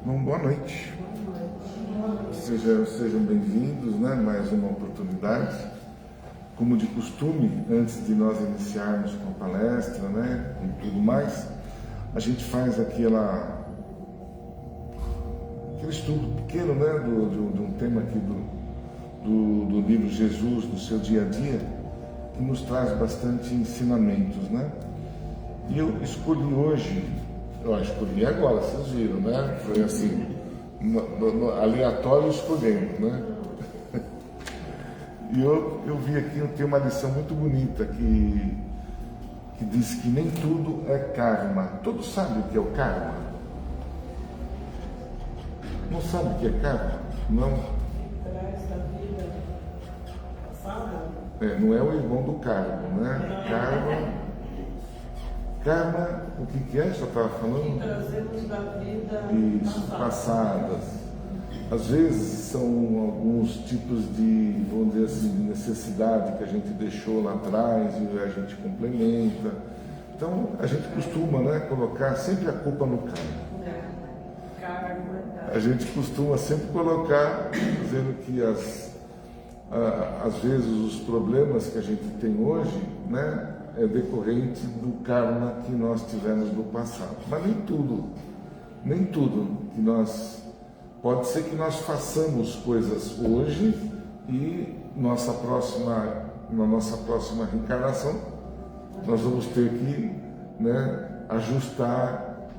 Bom, boa noite. Sejam bem-vindos, né? Mais uma oportunidade. Como de costume, antes de nós iniciarmos com a palestra, né? E tudo mais, a gente faz aquele estudo pequeno, né? De um tema aqui do livro Jesus, do seu dia a dia, que nos traz bastante ensinamentos, né? E eu escolhi hoje, escolhi agora, vocês viram, né? Foi assim, aleatório escolhendo, né? E eu vi aqui, tem uma lição muito bonita que diz que nem tudo é karma. Todos sabem o que é o karma? Não sabe o que é karma? Não? Traz da vida passada? Não é o irmão do karma, né? Karma, o que é? Só estava falando? Que trazemos da vida Isso, passadas. Às vezes são alguns tipos de, vamos dizer assim, de necessidade que a gente deixou lá atrás e a gente complementa. Então, a gente costuma, né, colocar sempre a culpa no karma. A gente costuma sempre colocar, dizendo que às vezes os problemas que a gente tem hoje, né, é decorrente do karma que nós tivemos no passado. Mas nem tudo que nós... Pode ser que nós façamos coisas hoje e na nossa próxima reencarnação nós vamos ter que, né, ajustar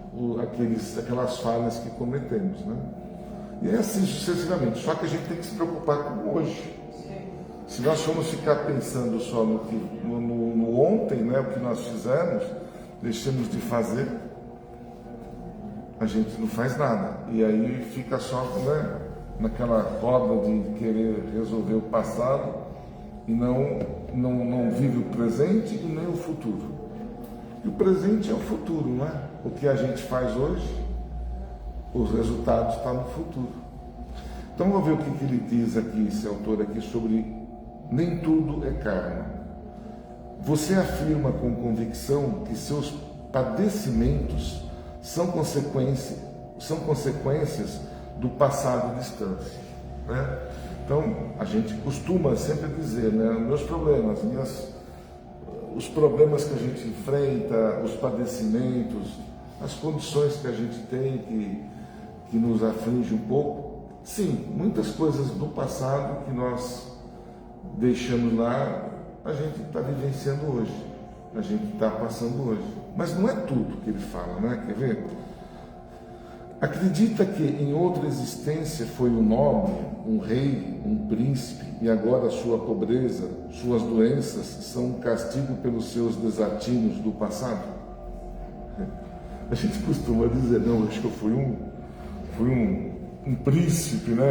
aquelas falhas que cometemos, né? E é assim sucessivamente, só que a gente tem que se preocupar com hoje. Se nós formos ficar pensando só no ontem, né, o que nós fizemos, deixamos de fazer, a gente não faz nada. E aí fica só, né, naquela roda de querer resolver o passado e não vive o presente e nem o futuro. E o presente é o futuro, né? O que a gente faz hoje, os resultados estão no futuro. Então vamos ver o que ele diz aqui, esse autor aqui, sobre nem tudo é karma. Você afirma com convicção que seus padecimentos são consequências do passado distante, né? Então, a gente costuma sempre dizer, né, meus problemas, os problemas que a gente enfrenta, os padecimentos, as condições que a gente tem que nos aflige um pouco. Sim, muitas coisas do passado que nós deixamos lá, a gente está vivenciando hoje, a gente está passando hoje. Mas não é tudo que ele fala, né? Quer ver? Acredita que em outra existência foi um nobre, um rei, um príncipe, e agora sua pobreza, suas doenças são um castigo pelos seus desatinos do passado? A gente costuma dizer, não, acho que eu fui um príncipe, né?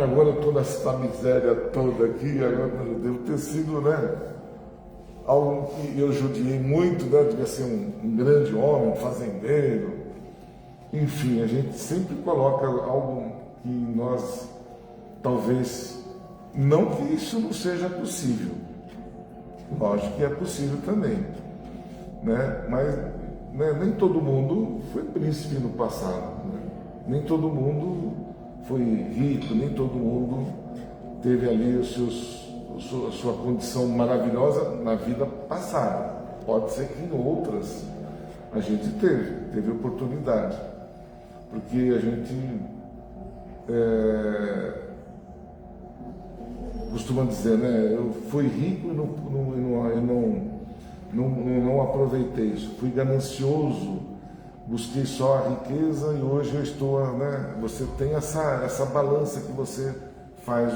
Agora eu estou nessa miséria toda aqui, agora eu devo ter sido, né, algo que eu judiei muito, né? Devia ser um grande homem, um fazendeiro. Enfim, a gente sempre coloca algo que nós, talvez, não que isso não seja possível. Lógico que é possível também, né? Mas, né, nem todo mundo foi príncipe no passado, né? Nem todo mundo foi rico, nem todo mundo teve ali a sua condição maravilhosa na vida passada. Pode ser que em outras a gente teve oportunidade, porque a gente costuma dizer, né, eu fui rico e não aproveitei isso, fui ganancioso, busquei só a riqueza e hoje eu estou, né? Você tem essa balança que você faz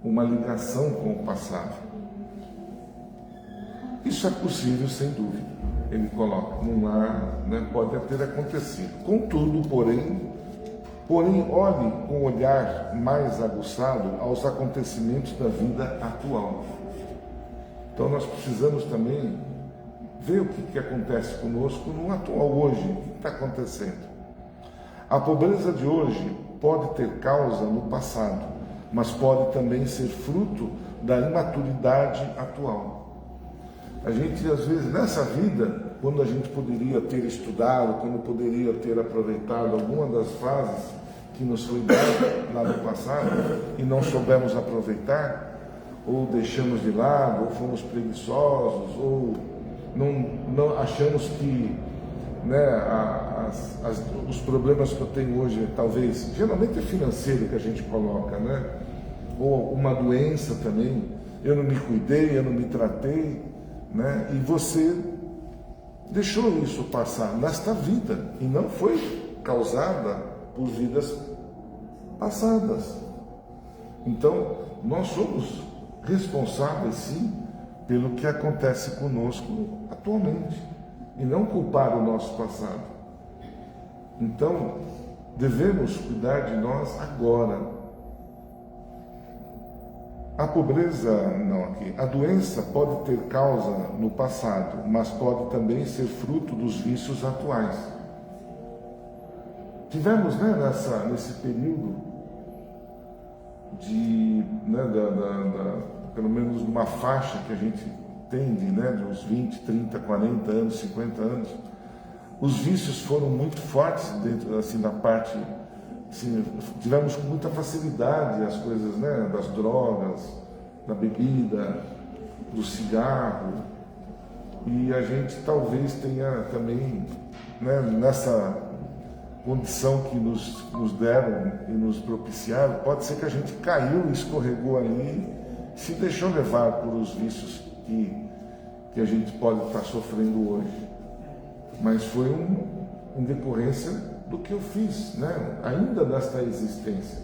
uma ligação com o passado. Isso é possível, sem dúvida. Ele coloca, não há, né, pode ter acontecido. Contudo, porém, olhe com olhar mais aguçado aos acontecimentos da vida atual. Então nós precisamos também ver o que acontece conosco no atual hoje, o que está acontecendo. A pobreza de hoje pode ter causa no passado, mas pode também ser fruto da imaturidade atual. A gente, às vezes, nessa vida, quando a gente poderia ter estudado, quando poderia ter aproveitado alguma das fases que nos foi dada lá no passado e não soubemos aproveitar, ou deixamos de lado, ou fomos preguiçosos, ou não achamos que, né, os problemas que eu tenho hoje, talvez, geralmente é financeiro que a gente coloca, né? Ou uma doença também, eu não me cuidei, eu não me tratei, né? E você deixou isso passar nesta vida e não foi causada por vidas passadas. Então, nós somos responsáveis, sim, pelo que acontece conosco atualmente e não culpar o nosso passado. Então, devemos cuidar de nós agora. A pobreza, não aqui, a doença pode ter causa no passado, mas pode também ser fruto dos vícios atuais. Tivemos, né, nesse período de, né, pelo menos numa faixa que a gente tende, né, de uns 20, 30, 40 anos, 50 anos, os vícios foram muito fortes dentro, assim, da parte, assim, tivemos com muita facilidade as coisas, né, das drogas, da bebida, do cigarro, e a gente talvez tenha também, né, nessa condição que nos deram e nos propiciaram, pode ser que a gente caiu, escorregou ali, se deixou levar por os vícios que a gente pode estar sofrendo hoje. Mas foi em decorrência do que eu fiz, né? Ainda nesta existência.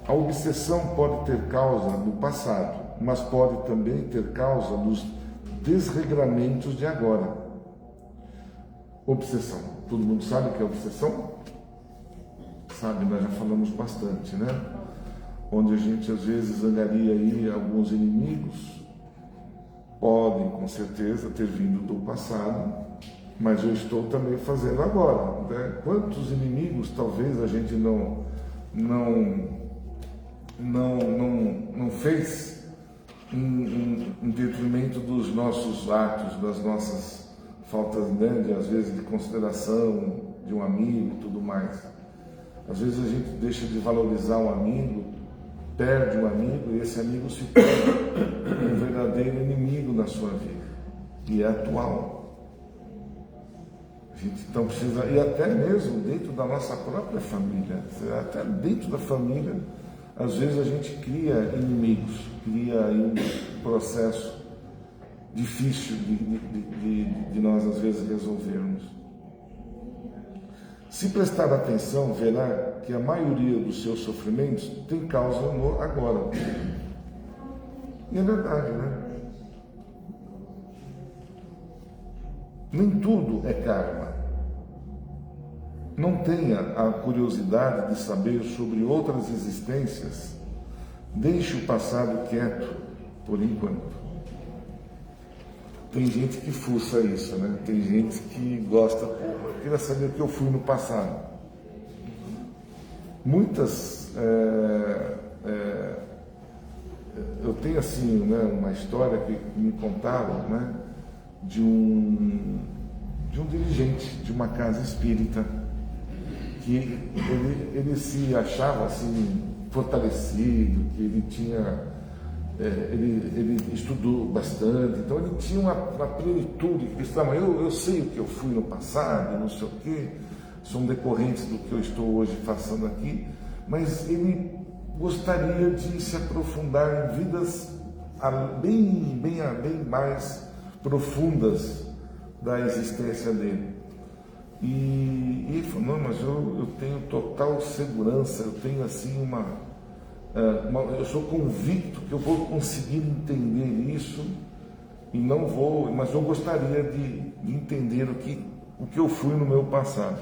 A obsessão pode ter causa no passado, mas pode também ter causa nos desregramentos de agora. Obsessão. Todo mundo sabe o que é obsessão? Sabe, nós já falamos bastante, né? Onde a gente às vezes angaria aí alguns inimigos, podem com certeza ter vindo do passado, mas eu estou também fazendo agora, né? Quantos inimigos talvez a gente não fez em detrimento dos nossos atos, das nossas faltas, né, às vezes de consideração de um amigo e tudo mais. Às vezes a gente deixa de valorizar um amigo, perde um amigo e esse amigo se torna um verdadeiro inimigo na sua vida. E é atual. A gente então precisa, e até mesmo dentro da nossa própria família, até dentro da família, às vezes a gente cria inimigos, cria aí um processo difícil de nós às vezes resolvermos. Se prestar atenção, verá que a maioria dos seus sofrimentos tem causa no agora. E é verdade, né? Nem tudo é karma. Não tenha a curiosidade de saber sobre outras existências. Deixe o passado quieto, por enquanto. Tem gente que fuça isso, né? Tem gente que gosta, eu queria saber o que eu fui no passado. Muitas, eu tenho assim, né, uma história que me contaram, né, de um dirigente de uma casa espírita, que ele se achava assim fortalecido, que ele tinha ele estudou bastante, então ele tinha uma plenitude, que ele falava, eu sei o que eu fui no passado, não sei o quê, são decorrentes do que eu estou hoje passando aqui, mas ele gostaria de se aprofundar em vidas bem mais profundas da existência dele. E ele falou, não, mas eu tenho total segurança, eu tenho assim eu sou convicto que eu vou conseguir entender isso e não vou, mas eu gostaria de entender o que eu fui no meu passado.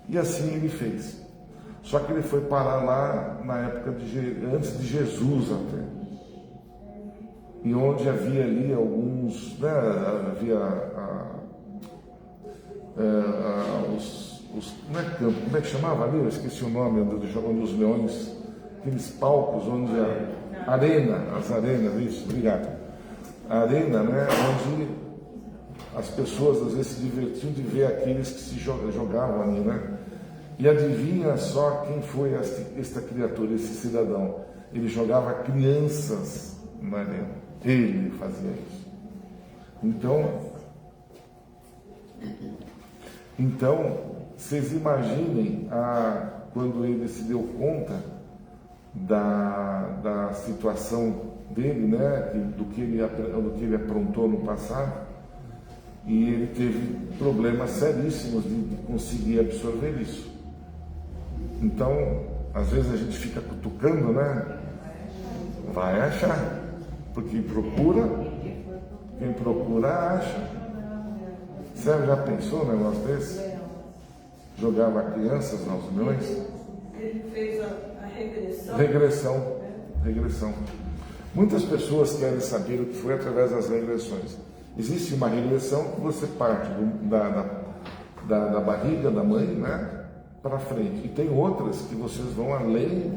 E assim ele fez. Só que ele foi parar lá na época antes de Jesus até. E onde havia ali alguns, né, não é campo, como é que chamava ali? Eu esqueci o nome, onde os leões, aqueles palcos, onde as arenas, isso, obrigado. arena, né, onde as pessoas às vezes se divertiam de ver aqueles que se jogavam ali, né? E adivinha só quem foi esta criatura, esse cidadão? Ele jogava crianças na arena. Ele fazia isso. Então, vocês imaginem quando ele se deu conta da situação dele, né, do que ele aprontou no passado, e ele teve problemas seríssimos de conseguir absorver isso. Então, às vezes a gente fica cutucando, né? Vai achar, porque quem procura acha. Você já pensou num negócio desse? Jogava crianças nas reuniões? Ele fez a regressão. Regressão. Muitas pessoas querem saber o que foi através das regressões. Existe uma regressão que você parte da barriga da mãe, né, para frente. E tem outras que vocês vão além,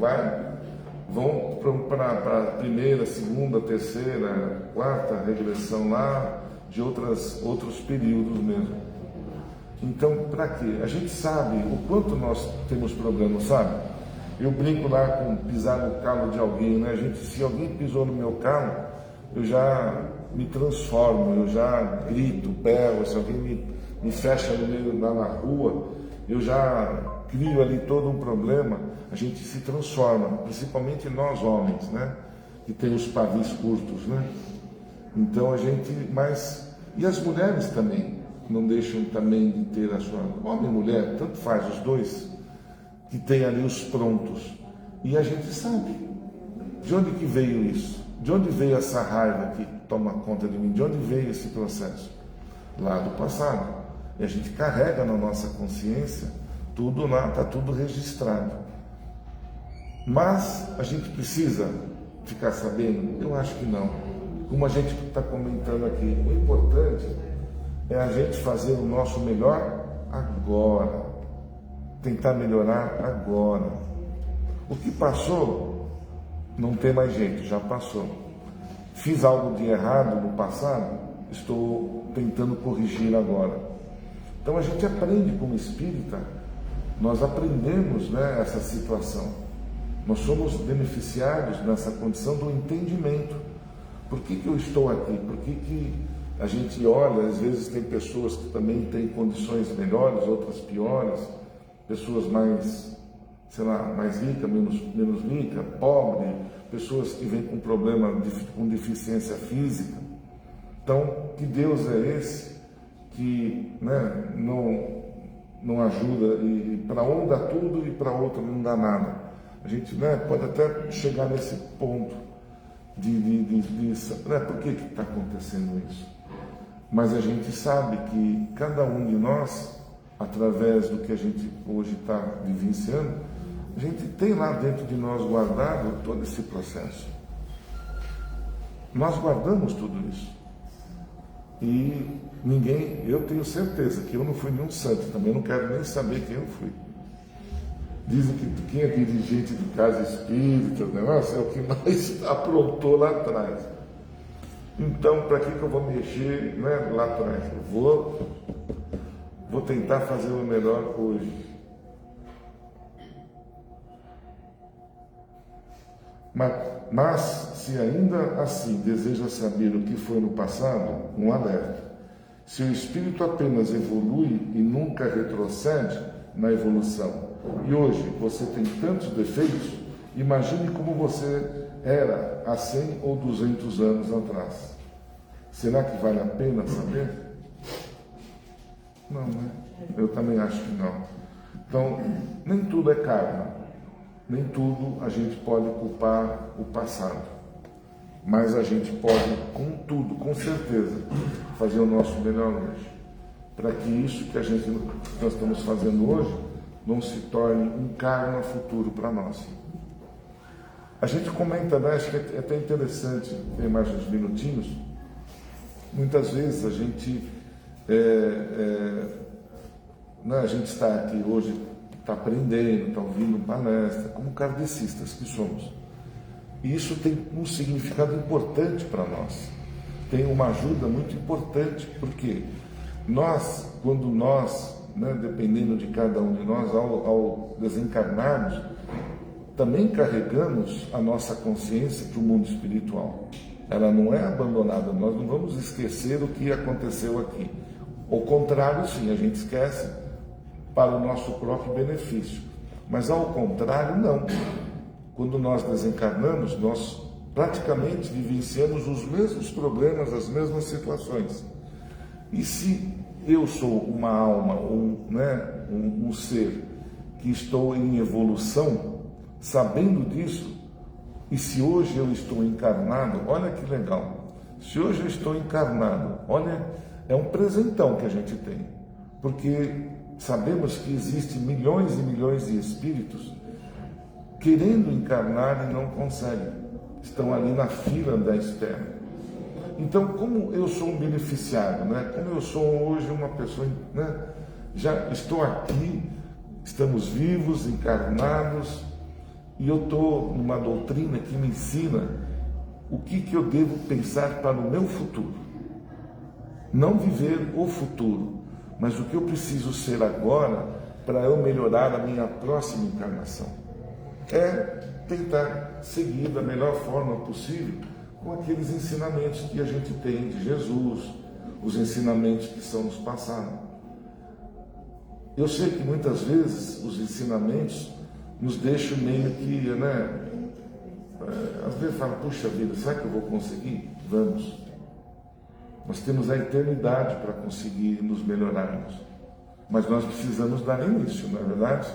vão para a primeira, segunda, terceira, quarta regressão lá, de outros períodos mesmo. Então, para quê? A gente sabe o quanto nós temos problemas, sabe? Eu brinco lá com pisar no calo de alguém, né? Se alguém pisou no meu calo, eu já me transformo, eu já grito, berro. Se alguém me fecha no meio na rua, eu já crio ali todo um problema. A gente se transforma, principalmente nós homens, né? Que tem os pavis curtos, né? Então e as mulheres também não deixam também de ter a sua, homem e mulher, tanto faz os dois, que tem ali os prontos. E a gente sabe de onde que veio isso, de onde veio essa raiva que toma conta de mim, de onde veio esse processo? Lá do passado. E a gente carrega na nossa consciência tudo lá, está tudo registrado. Mas a gente precisa ficar sabendo? Eu acho que não. Como a gente está comentando aqui, o importante é a gente fazer o nosso melhor agora. Tentar melhorar agora. O que passou, não tem mais jeito, já passou. Fiz algo de errado no passado, estou tentando corrigir agora. Então a gente aprende como espírita, nós aprendemos, né, essa situação. Nós somos beneficiários nessa condição do entendimento. Por que eu estou aqui? Por que a gente olha, às vezes tem pessoas que também têm condições melhores, outras piores, pessoas mais, sei lá, mais ricas, menos ricas, pobre, pessoas que vêm com problema, com deficiência física. Então, que Deus é esse que, né, não ajuda, e para um dá tudo e para outro não dá nada? A gente, né, pode até chegar nesse ponto né, por que está acontecendo isso? Mas a gente sabe que cada um de nós, através do que a gente hoje está vivenciando, a gente tem lá dentro de nós guardado todo esse processo. Nós guardamos tudo isso. E eu tenho certeza que eu não fui nenhum santo, também não quero nem saber quem eu fui. Dizem que quem é dirigente de casa espírita, o negócio é o que mais aprontou lá atrás. Então, para que eu vou mexer, né, lá atrás? Eu vou tentar fazer o melhor hoje. Mas, se ainda assim deseja saber o que foi no passado, um alerta. Se o espírito apenas evolui e nunca retrocede na evolução, e hoje você tem tantos defeitos, imagine como você era há 100 ou 200 anos atrás. Será que vale a pena saber? Não, né? Eu também acho que não. Então, nem tudo é karma. Nem tudo a gente pode culpar o passado. Mas a gente pode, com tudo, com certeza, fazer o nosso melhor hoje. Para que isso que nós estamos fazendo hoje não se torne um karma futuro para nós. A gente comenta, né, acho que é até interessante, tem mais uns minutinhos. Muitas vezes a gente né, a gente está aqui hoje, está aprendendo, está ouvindo palestra, como kardecistas que somos. E isso tem um significado importante para nós. tem uma ajuda muito importante, porque nós, quando nós, dependendo de cada um de nós, ao desencarnarmos, também carregamos a nossa consciência para o mundo espiritual. Ela não é abandonada, nós não vamos esquecer o que aconteceu aqui. Ao contrário, sim, a gente esquece para o nosso próprio benefício. Mas ao contrário, não. Quando nós desencarnamos, nós praticamente vivenciamos os mesmos problemas, as mesmas situações. E se eu sou uma alma, um ser que estou em evolução, sabendo disso, e se hoje eu estou encarnado, olha que legal, se hoje eu estou encarnado, olha, é um presentão que a gente tem, porque sabemos que existem milhões e milhões de espíritos querendo encarnar e não conseguem, estão ali na fila da espera. Então, como eu sou um beneficiário, como eu sou hoje uma pessoa, já estou aqui, estamos vivos, encarnados, e eu estou numa doutrina que me ensina o que eu devo pensar para o meu futuro. Não viver o futuro, mas o que eu preciso ser agora para eu melhorar a minha próxima encarnação. É tentar seguir da melhor forma possível com aqueles ensinamentos que a gente tem de Jesus, os ensinamentos que são nos passados. Eu sei que muitas vezes os ensinamentos nos deixam meio que, às vezes fala, puxa vida, será que eu vou conseguir? Vamos. Nós temos a eternidade para conseguir nos melhorarmos. Mas nós precisamos dar início, não é verdade?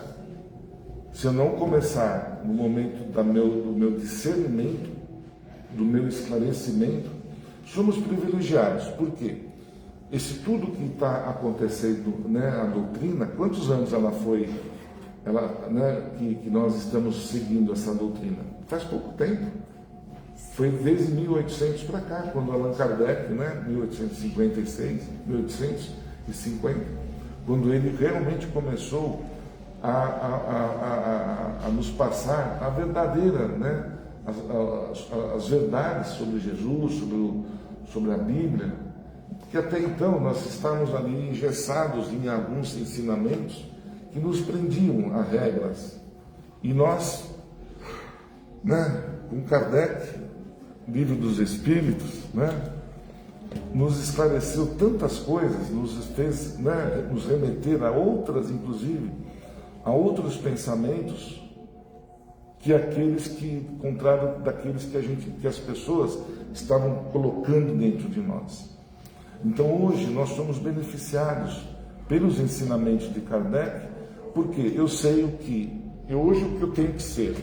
Se eu não começar no momento do meu discernimento, do meu esclarecimento, somos privilegiados. Por quê? Esse tudo que está acontecendo, a doutrina, quantos anos ela foi, que nós estamos seguindo essa doutrina? Faz pouco tempo. Foi desde 1800 para cá, quando Allan Kardec, 1856, 1850, quando ele realmente começou a nos passar a verdadeira, as verdades sobre Jesus, sobre a Bíblia, que até então nós estávamos ali engessados em alguns ensinamentos que nos prendiam a regras. E nós, com Kardec, Livro dos Espíritos, nos esclareceu tantas coisas, nos fez nos remeter a outras, inclusive, a outros pensamentos que aqueles que, contrário daqueles que as pessoas estavam colocando dentro de nós. Então hoje nós somos beneficiados pelos ensinamentos de Kardec, porque eu sei hoje o que eu tenho que ser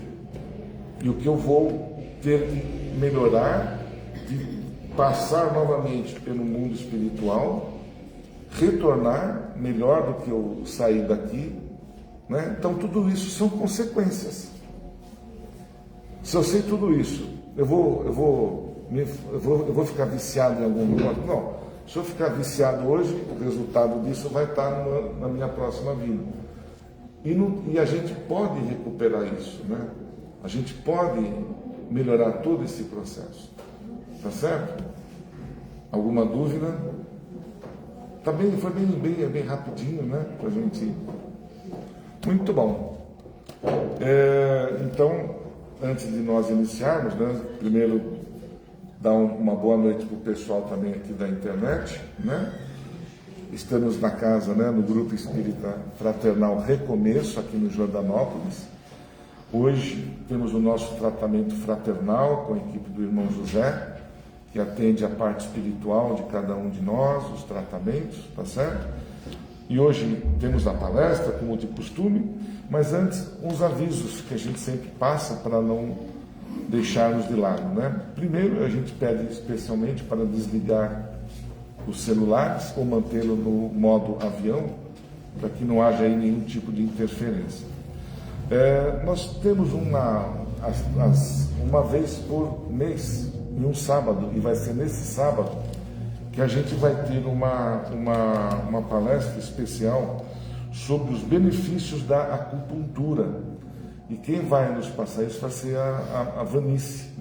e o que eu vou ter que melhorar, de passar novamente pelo mundo espiritual, retornar melhor do que eu saí daqui, Então tudo isso são consequências. Se eu sei tudo isso, eu vou ficar viciado em algum momento? Não. Se eu ficar viciado hoje, o resultado disso vai estar na minha próxima vida. E a gente pode recuperar isso, A gente pode melhorar todo esse processo. Tá certo? Alguma dúvida? Foi bem rapidinho, Pra gente. Muito bom. Então, antes de nós iniciarmos, primeiro dar uma boa noite para o pessoal também aqui da internet, Estamos na casa, no Grupo Espírita Fraternal Recomeço, aqui no Jordanópolis. Hoje temos o nosso tratamento fraternal com a equipe do irmão José, que atende a parte espiritual de cada um de nós, os tratamentos, tá certo? E hoje temos a palestra, como de costume, mas antes, uns avisos que a gente sempre passa para não deixarmos de lado, Primeiro, a gente pede especialmente para desligar os celulares ou mantê-lo no modo avião, para que não haja aí nenhum tipo de interferência. Nós temos uma vez por mês, em um sábado, e vai ser nesse sábado, que a gente vai ter uma palestra especial sobre os benefícios da acupuntura. E quem vai nos passar isso vai ser a Vanice,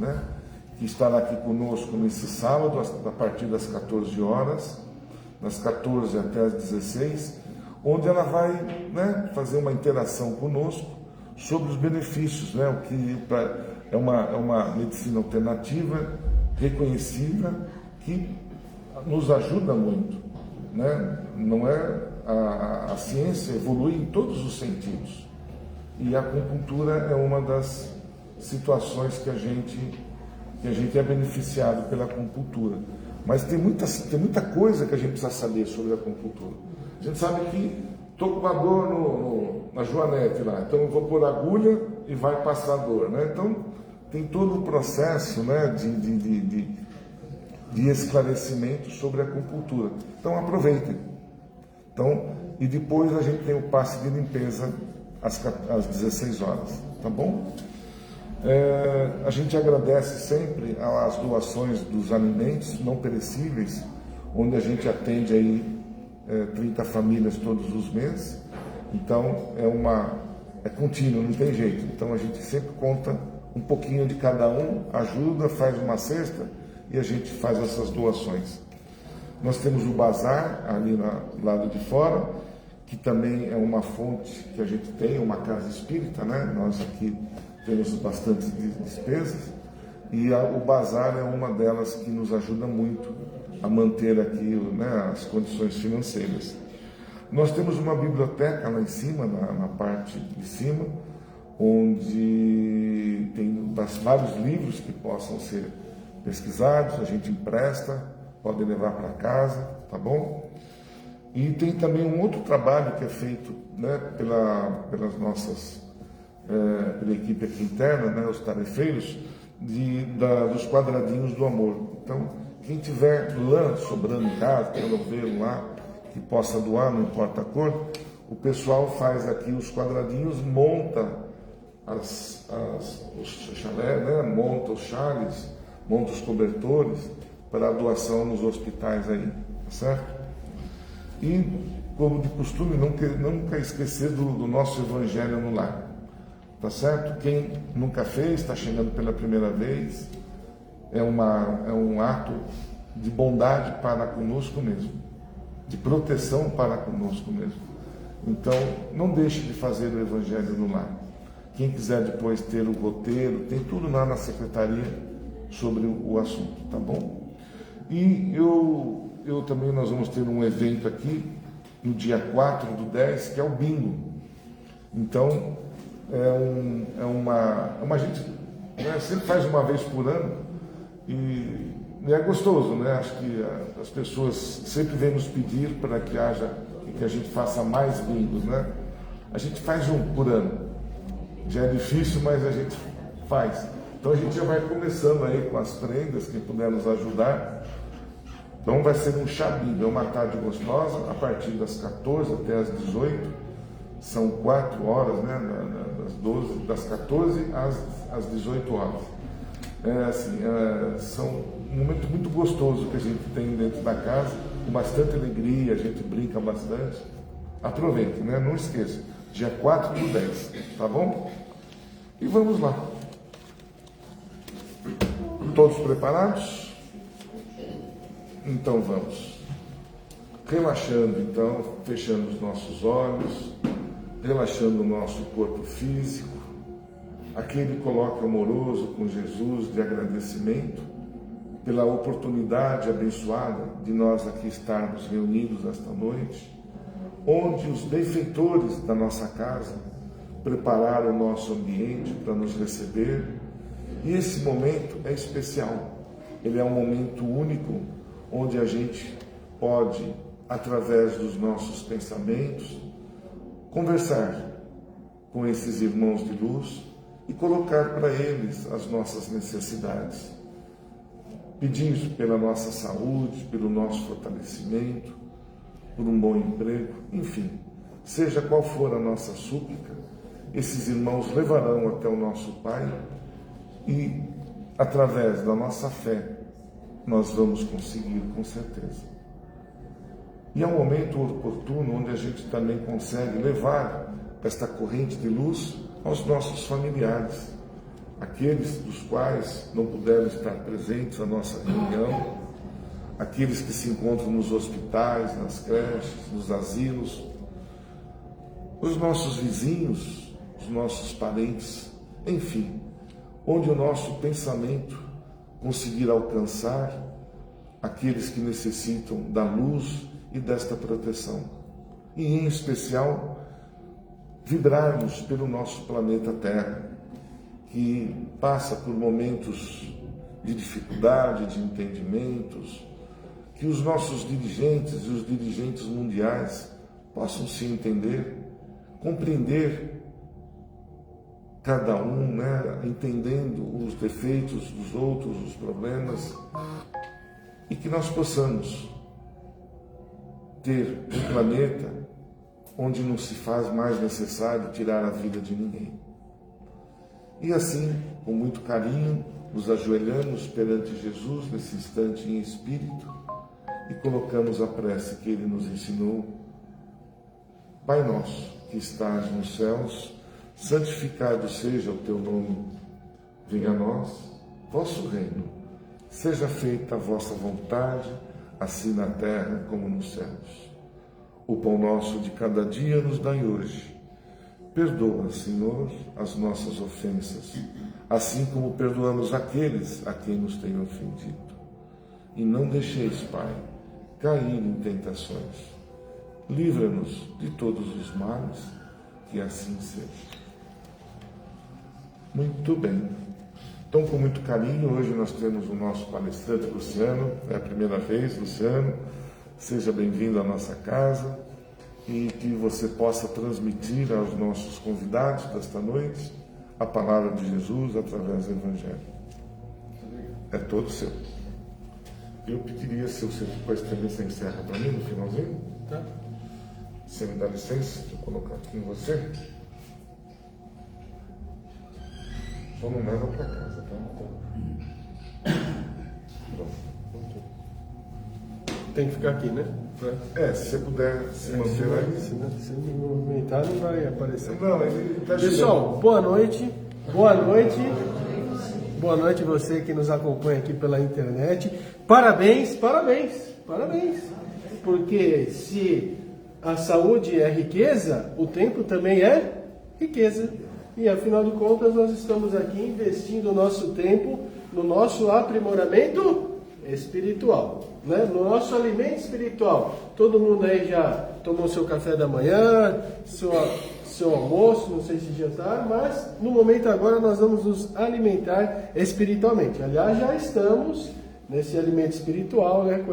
que estará aqui conosco nesse sábado, a partir das 14 horas, das 14 até as 16, onde ela vai, né, fazer uma interação conosco sobre os benefícios, né, o que é uma medicina alternativa, reconhecida, que nos ajuda muito, né? Não é a ciência evolui em todos os sentidos, e a acupuntura é uma das situações que a gente é beneficiado pela acupuntura. Mas tem muita coisa que a gente precisa saber sobre a acupuntura. A gente sabe que estou com uma dor na joanete lá, então eu vou pôr agulha e vai passar a dor, né? Então tem todo o processo, né, de esclarecimento sobre a acupuntura. Então aproveitem. Então, e depois a gente tem o passe de limpeza às 16 horas, tá bom? A gente agradece sempre as doações dos alimentos não perecíveis, onde a gente atende aí 30 famílias todos os meses. Então é contínuo, não tem jeito. Então a gente sempre conta um pouquinho de cada um, ajuda, faz uma cesta e a gente faz essas doações. Nós temos o bazar ali do lado de fora, que também é uma fonte que a gente tem, uma casa espírita, né? Nós aqui temos bastante despesas, e o bazar é uma delas que nos ajuda muito a manter aqui, né, as condições financeiras. Nós temos uma biblioteca lá em cima, na parte de cima, onde tem vários livros que possam ser pesquisados, a gente empresta, pode levar para casa, tá bom? E tem também um outro trabalho que é feito, né, pelas nossas pela equipe aqui interna, né, os tarefeiros, dos quadradinhos do amor. Então, quem tiver lã sobrando em casa, tem novelo lá, que possa doar, não importa a cor, o pessoal faz aqui os quadradinhos, monta os chalés, né, monta os chales, monta os cobertores para a doação nos hospitais aí, tá certo? E, como de costume, nunca esquecer do nosso Evangelho no Lar. Tá certo? Quem nunca fez, está chegando pela primeira vez, é um ato de bondade para conosco mesmo, de proteção para conosco mesmo. Então, não deixe de fazer o Evangelho no Lar. Quem quiser depois ter o roteiro, tem tudo lá na secretaria sobre o assunto, tá bom? E eu também, nós vamos ter um evento aqui, no dia 4/10, que é o bingo. Então, a gente, né, sempre faz uma vez por ano e é gostoso, né? Acho que as pessoas sempre vêm nos pedir para que a gente faça mais bingos, né? A gente faz um por ano, já é difícil, mas a gente faz. Então a gente já vai começando aí com as prendas, quem puder nos ajudar. Então vai ser um chá bingo, é uma tarde gostosa, a partir das 14 até as 18. São 4 horas, né, das 14 às 18 horas. São um momento muito gostoso que a gente tem dentro da casa, com bastante alegria, a gente brinca bastante. Aproveite, né? Não esqueça, dia 4/10, tá bom? E vamos lá. Todos preparados? Então vamos. Relaxando, então, fechando os nossos olhos, relaxando o nosso corpo físico, aquele coloque amoroso com Jesus de agradecimento pela oportunidade abençoada de nós aqui estarmos reunidos esta noite, onde os benfeitores da nossa casa prepararam o nosso ambiente para nos receber, e esse momento é especial, ele é um momento único, onde a gente pode, através dos nossos pensamentos, conversar com esses irmãos de luz e colocar para eles as nossas necessidades. Pedir pela nossa saúde, pelo nosso fortalecimento, por um bom emprego, enfim, seja qual for a nossa súplica, esses irmãos levarão até o nosso Pai e, através da nossa fé, nós vamos conseguir com certeza. E é um momento oportuno onde a gente também consegue levar esta corrente de luz aos nossos familiares, aqueles dos quais não puderam estar presentes na nossa reunião, aqueles que se encontram nos hospitais, nas creches, nos asilos, os nossos vizinhos, os nossos parentes, enfim, onde o nosso pensamento conseguir alcançar aqueles que necessitam da luz e desta proteção. E, em especial, vibrarmos pelo nosso planeta Terra, que passa por momentos de dificuldade, de entendimentos, que os nossos dirigentes e os dirigentes mundiais possam se entender, compreender cada um, né, entendendo os defeitos dos outros, os problemas, e que nós possamos ter um planeta onde não se faz mais necessário tirar a vida de ninguém. E assim, com muito carinho, nos ajoelhamos perante Jesus nesse instante em espírito e colocamos a prece que Ele nos ensinou. Pai nosso, que estás nos céus, santificado seja o teu nome. Venha a nós, vosso reino. Seja feita a vossa vontade, assim na terra como nos céus. O pão nosso de cada dia nos dai hoje. Perdoa, Senhor, as nossas ofensas, assim como perdoamos aqueles a quem nos têm ofendido. E não deixeis, Pai, cair em tentações. Livra-nos de todos os males, que assim seja. Muito bem. Então, com muito carinho, hoje nós temos o nosso palestrante Luciano. É a primeira vez, Luciano. Seja bem-vindo à nossa casa e que você possa transmitir aos nossos convidados desta noite a palavra de Jesus através do Evangelho. É todo seu. Eu pediria, se você depois também se encerra para mim no finalzinho, tá? Você me dá licença de eu colocar aqui em você? Só não leva para casa, tá? Pronto. Tem que ficar aqui, né? Se você puder se manter aí. Se me movimentar, não vai aparecer. Não, ele tá Pessoal, chegando. boa noite. Boa noite. Boa noite você que nos acompanha aqui pela internet. Parabéns, parabéns, parabéns. Porque se a saúde é riqueza, o tempo também é riqueza. E afinal de contas, nós estamos aqui investindo o nosso tempo no nosso aprimoramento espiritual, né? No nosso alimento espiritual. Todo mundo aí já tomou seu café da manhã, seu almoço, não sei se jantar, mas no momento agora nós vamos nos alimentar espiritualmente. Aliás, já estamos nesse alimento espiritual, né,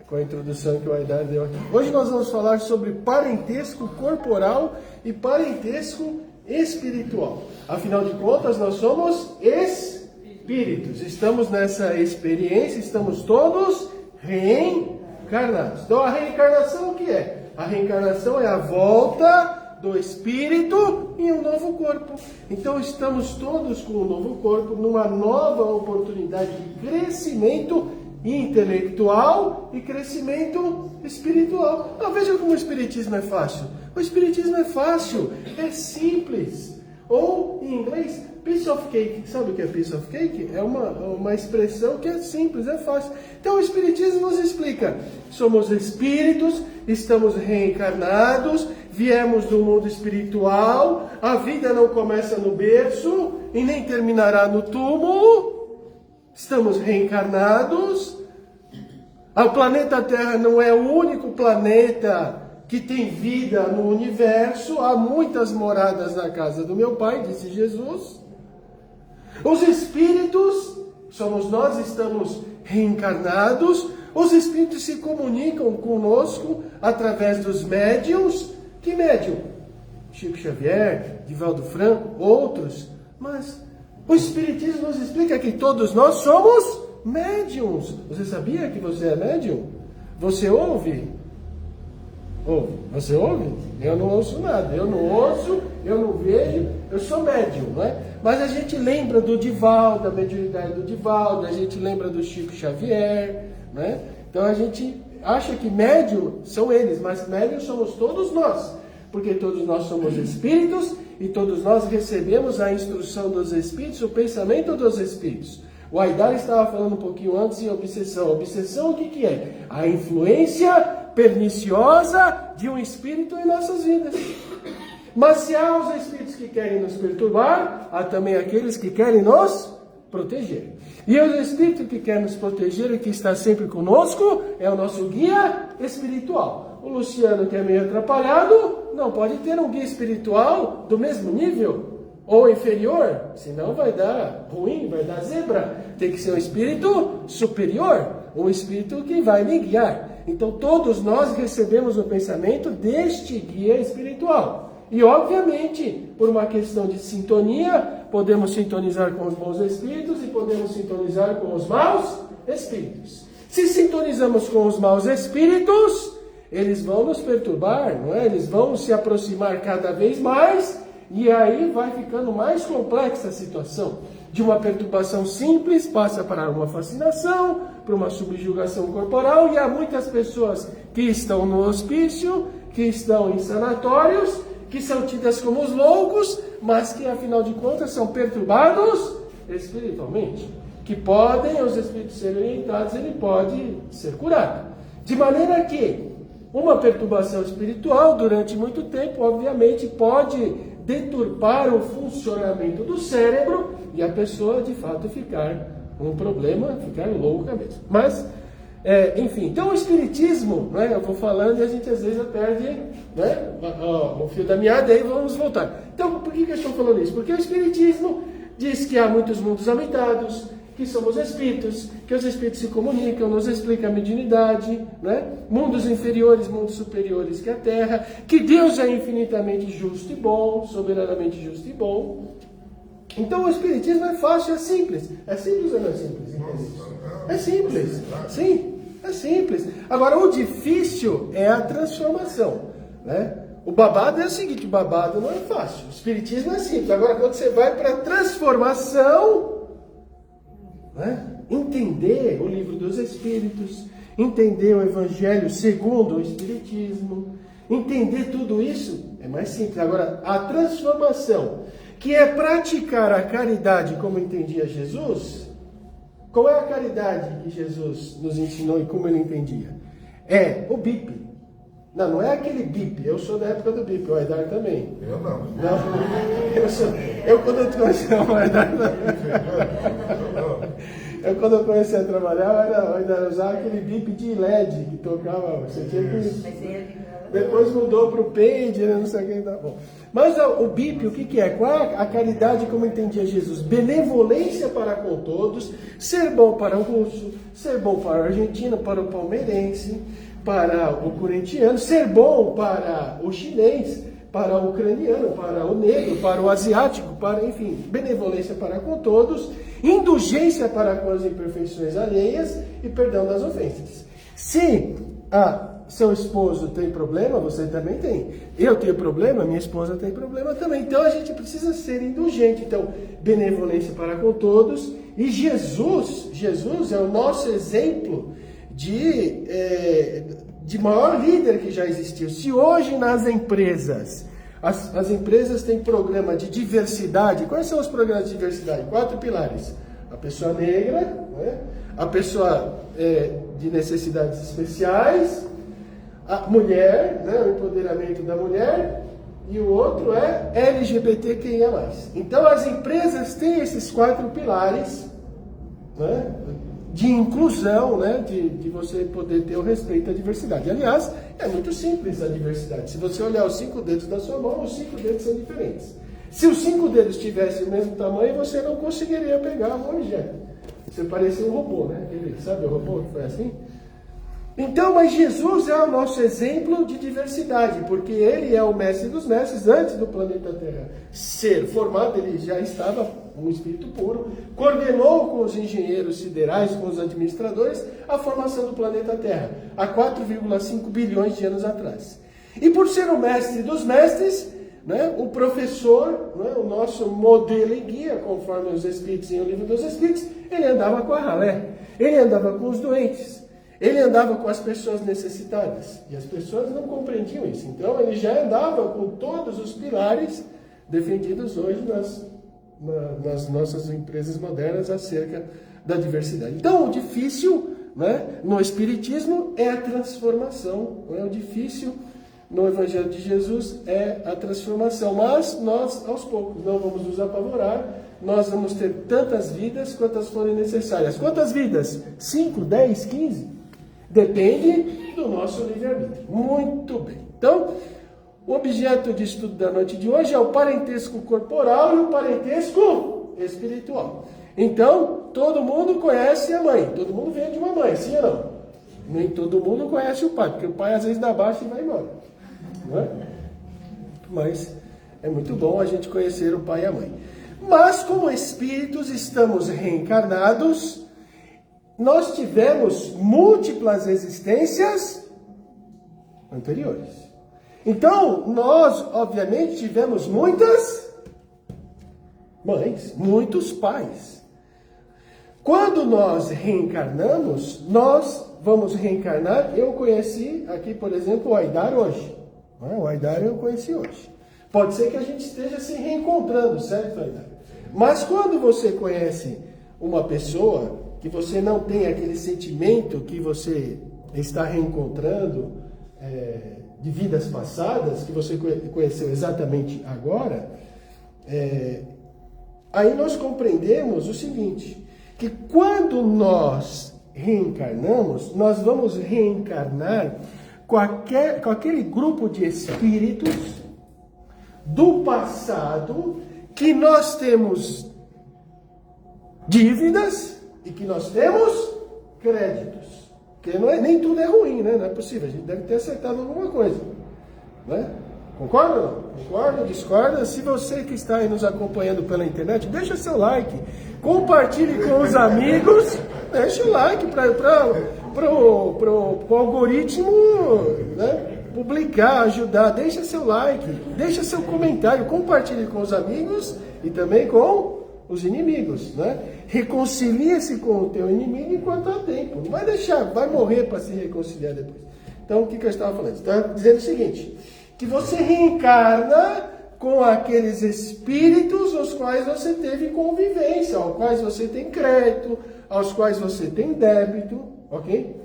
com a introdução que o Aidar deu aqui. Hoje nós vamos falar sobre parentesco corporal e parentesco espiritual. Afinal de contas, nós somos espíritos. Estamos nessa experiência, estamos todos reencarnados. Então, a reencarnação o que é? A reencarnação é a volta do espírito em um novo corpo. Então, estamos todos com um novo corpo, numa nova oportunidade de crescimento intelectual e crescimento espiritual. Veja como o espiritismo é fácil. O espiritismo é fácil, é simples. Ou, em inglês, piece of cake. Sabe o que é piece of cake? É uma expressão que é simples, é fácil. Então, o espiritismo nos explica. Somos espíritos, estamos reencarnados, viemos do mundo espiritual, a vida não começa no berço e nem terminará no túmulo. Estamos reencarnados. O planeta Terra não é o único planeta que tem vida no universo. Há muitas moradas na casa do meu Pai, disse Jesus. Os espíritos, somos nós, estamos reencarnados. Os espíritos se comunicam conosco através dos médiuns. Que médium? Chico Xavier, Divaldo Franco, outros. Mas o espiritismo nos explica que todos nós somos médiuns. Você sabia que você é médium? Você ouve? Ouve. Você ouve? Eu não ouço nada. Eu não ouço, eu não vejo. Eu sou médium, não é? Mas a gente lembra do Divaldo, da mediunidade do Divaldo. A gente lembra do Chico Xavier, né? Então a gente acha que médium são eles, mas médium somos todos nós. Porque todos nós somos espíritos e todos nós recebemos a instrução dos espíritos, o pensamento dos espíritos. O Aidar estava falando um pouquinho antes em obsessão. Obsessão, o que é? A influência perniciosa de um espírito em nossas vidas. Mas se há os espíritos que querem nos perturbar, há também aqueles que querem nos proteger. E o espírito que quer nos proteger e que está sempre conosco é o nosso guia espiritual. O Luciano, que é meio atrapalhado, não pode ter um guia espiritual do mesmo nível ou inferior, senão vai dar ruim, vai dar zebra. Tem que ser um espírito superior, um espírito que vai me guiar. Então todos nós recebemos o pensamento deste guia espiritual. E obviamente, por uma questão de sintonia, podemos sintonizar com os bons espíritos e podemos sintonizar com os maus espíritos. Se sintonizamos com os maus espíritos, eles vão nos perturbar, não é? Eles vão se aproximar cada vez mais e aí vai ficando mais complexa a situação. De uma perturbação simples passa para uma fascinação, para uma subjugação corporal, e há muitas pessoas que estão no hospício, que estão em sanatórios, que são tidas como os loucos, mas que afinal de contas são perturbados espiritualmente. Que podem, os espíritos serem orientados, ele pode ser curado. De maneira que uma perturbação espiritual durante muito tempo, obviamente, pode deturpar o funcionamento do cérebro e a pessoa de fato ficar um problema, ficar louca mesmo. Mas, enfim, então o espiritismo, né, eu vou falando e a gente às vezes perde, né, o fio da meada, aí vamos voltar. Então, por que eu estou falando isso? Porque o espiritismo diz que há muitos mundos habitados, que somos espíritos, que os espíritos se comunicam, nos explica a mediunidade, né? Mundos inferiores, mundos superiores que a Terra, que Deus é infinitamente justo e bom, soberanamente justo e bom. Então o espiritismo é fácil, é simples. É simples ou não é simples? É simples, sim, é simples. Agora o difícil é a transformação, né? O babado é o seguinte, o babado não é fácil, o espiritismo é simples. Agora quando você vai para a transformação, entender o livro dos Espíritos, entender o Evangelho segundo o Espiritismo, entender tudo isso é mais simples. Agora, a transformação, que é praticar a caridade como entendia Jesus, qual é a caridade que Jesus nos ensinou e como ele entendia? É o BIP. Não é aquele BIP. Eu sou da época do BIP, o Aidar também. Eu não. Eu quando eu conheci o Aidar quando eu comecei a trabalhar, eu ainda usava aquele BIP de LED que tocava. Você tinha que... Depois mudou para o pager, não sei o que. Tá bom. Mas o BIP, o que é? Qual é a caridade como entendia Jesus? Benevolência para com todos, ser bom para o russo, ser bom para o argentino, para o palmeirense, para o corintiano, ser bom para o chinês, para o ucraniano, para o negro, para o asiático, para, enfim, benevolência para com todos, indulgência para com as imperfeições alheias e perdão das ofensas. Se seu esposo tem problema, você também tem. Eu tenho problema, minha esposa tem problema também. Então a gente precisa ser indulgente. Então, benevolência para com todos. E Jesus é o nosso exemplo de maior líder que já existiu. Se hoje nas empresas, as empresas têm programa de diversidade, quais são os programas de diversidade? 4 pilares. A pessoa negra, né? A pessoa de necessidades especiais, a mulher, né? O empoderamento da mulher, e o outro é LGBTQIA+. Então as empresas têm esses 4 pilares, né? De inclusão, né? De você poder ter o respeito à diversidade. Aliás, é muito simples a diversidade. Se você olhar os 5 dedos da sua mão, os 5 dedos são diferentes. Se os 5 dedos tivessem o mesmo tamanho, você não conseguiria pegar um objeto. Você parecia um robô, né? Sabe o robô que foi assim? Então, mas Jesus é o nosso exemplo de diversidade, porque ele é o mestre dos mestres. Antes do planeta Terra ser formado, ele já estava um espírito puro, coordenou com os engenheiros siderais, com os administradores, a formação do planeta Terra, há 4,5 bilhões de anos atrás. E por ser o mestre dos mestres, né, o professor, né, o nosso modelo e guia, conforme os Espíritos em O Livro dos Espíritos, ele andava com a ralé, ele andava com os doentes. Ele andava com as pessoas necessitadas e as pessoas não compreendiam isso. Então ele já andava com todos os pilares defendidos hoje nas nossas empresas modernas acerca da diversidade. Então o difícil, né, no Espiritismo é a transformação. O difícil no Evangelho de Jesus é a transformação. Mas nós, aos poucos, não vamos nos apavorar. Nós vamos ter tantas vidas quantas forem necessárias. Quantas vidas? 5, 10, 15? Depende do nosso livre-arbítrio. Muito bem. Então, o objeto de estudo da noite de hoje é o parentesco corporal e o parentesco espiritual. Então, todo mundo conhece a mãe. Todo mundo veio de uma mãe, sim ou não? Nem todo mundo conhece o pai, porque o pai às vezes dá baixa e vai embora. Não é? Mas é muito bom a gente conhecer o pai e a mãe. Mas, como espíritos, estamos reencarnados. Nós tivemos múltiplas existências anteriores. Então, nós, obviamente, tivemos muitas mães, muitos pais. Quando nós reencarnamos, nós vamos reencarnar. Eu conheci aqui, por exemplo, o Aidar hoje. O Aidar eu conheci hoje. Pode ser que a gente esteja se reencontrando, certo, Aidar? Mas quando você conhece uma pessoa que você não tem aquele sentimento que você está reencontrando de vidas passadas, que você conheceu exatamente agora, aí nós compreendemos o seguinte, que quando nós reencarnamos, nós vamos reencarnar com aquele grupo de espíritos do passado que nós temos dívidas e que nós temos créditos. Porque nem tudo é ruim, né? Não é possível. A gente deve ter acertado alguma coisa. Né? Concorda ou não? Concorda? Discorda? Se você que está aí nos acompanhando pela internet, deixa seu like. Compartilhe com os amigos. Deixa o like para o algoritmo, né, publicar, ajudar. Deixa seu like. Deixa seu comentário. Compartilhe com os amigos e também com os inimigos, né? Reconcilia-se com o teu inimigo enquanto há tempo. Não vai deixar, vai morrer para se reconciliar depois. Então, o que eu estava falando? Estava dizendo o seguinte, que você reencarna com aqueles espíritos aos quais você teve convivência, aos quais você tem crédito, aos quais você tem débito, ok?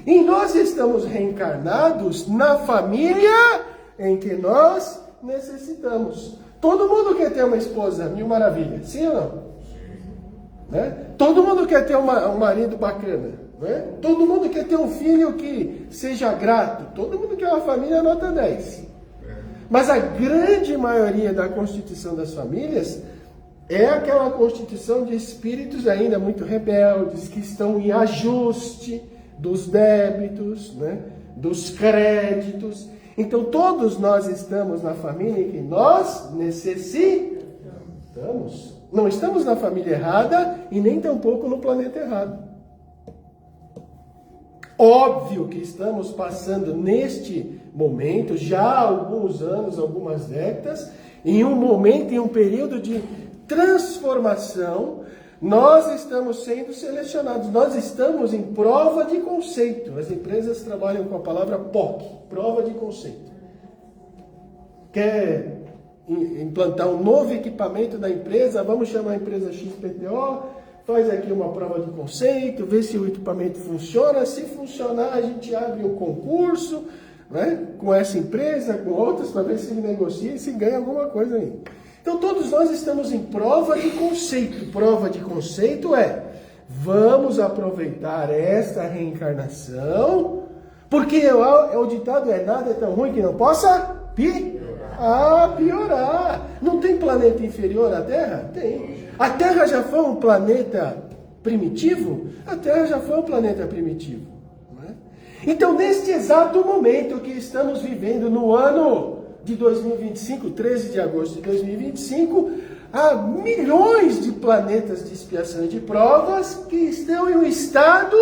E nós estamos reencarnados na família em que nós necessitamos. Todo mundo quer ter uma esposa mil maravilhas, sim ou não? Né? Todo mundo quer ter um marido bacana, né? Todo mundo quer ter um filho que seja grato, todo mundo quer uma família nota 10. Mas a grande maioria da constituição das famílias é aquela constituição de espíritos ainda muito rebeldes, que estão em ajuste dos débitos, né? Dos créditos. Então, todos nós estamos na família em que nós necessitamos. Não estamos na família errada e nem tampouco no planeta errado. Óbvio que estamos passando neste momento, já há alguns anos, algumas décadas, em um momento, em um período de transformação. Nós estamos sendo selecionados, nós estamos em prova de conceito. As empresas trabalham com a palavra POC, prova de conceito. Quer implantar um novo equipamento da empresa, vamos chamar a empresa XPTO, faz aqui uma prova de conceito, vê se o equipamento funciona. Se funcionar, a gente abre um concurso, né, com essa empresa, com outras, para ver se ele negocia e se ganha alguma coisa aí. Então, todos nós estamos em prova de conceito. Prova de conceito é, vamos aproveitar esta reencarnação, porque o ditado é, nada é tão ruim que não possa piorar. Não tem planeta inferior à Terra? Tem. A Terra já foi um planeta primitivo? A Terra já foi um planeta primitivo. Não é? Então, neste exato momento que estamos vivendo no ano de 2025, 13 de agosto de 2025, há milhões de planetas de expiação e de provas que estão em um estado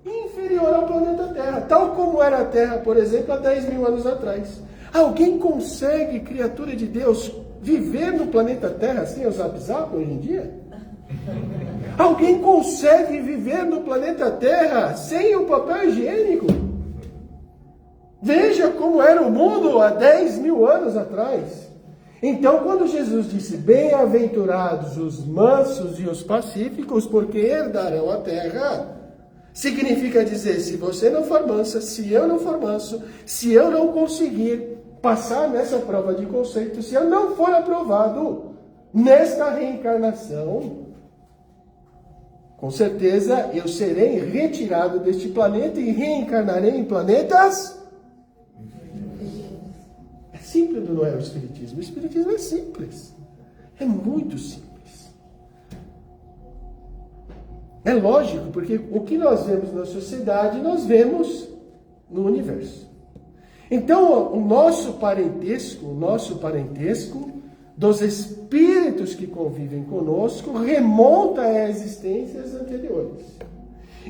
inferior ao planeta Terra, tal como era a Terra, por exemplo, há 10 mil anos atrás. Alguém consegue, criatura de Deus, viver no planeta Terra sem o Zap Zap hoje em dia? Alguém consegue viver no planeta Terra sem o papel higiênico? Veja como era o mundo há 10 mil anos atrás. Então, quando Jesus disse, bem-aventurados os mansos e os pacíficos, porque herdarão a terra, significa dizer, se você não for mansa, se eu não for manso, se eu não conseguir passar nessa prova de conceito, se eu não for aprovado nesta reencarnação, com certeza eu serei retirado deste planeta e reencarnarei em planetas. É simples, não é o Espiritismo? O Espiritismo é simples. É muito simples. É lógico, porque o que nós vemos na sociedade, nós vemos no universo. Então, o nosso parentesco dos espíritos que convivem conosco remonta a existências anteriores.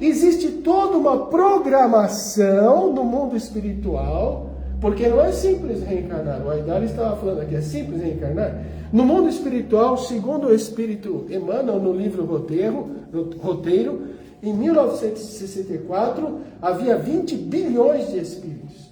Existe toda uma programação no mundo espiritual, porque não é simples reencarnar. O Aidar estava falando aqui, é simples reencarnar? No mundo espiritual, segundo o Espírito Emmanuel, no livro Roteiro, em 1964, havia 20 bilhões de espíritos.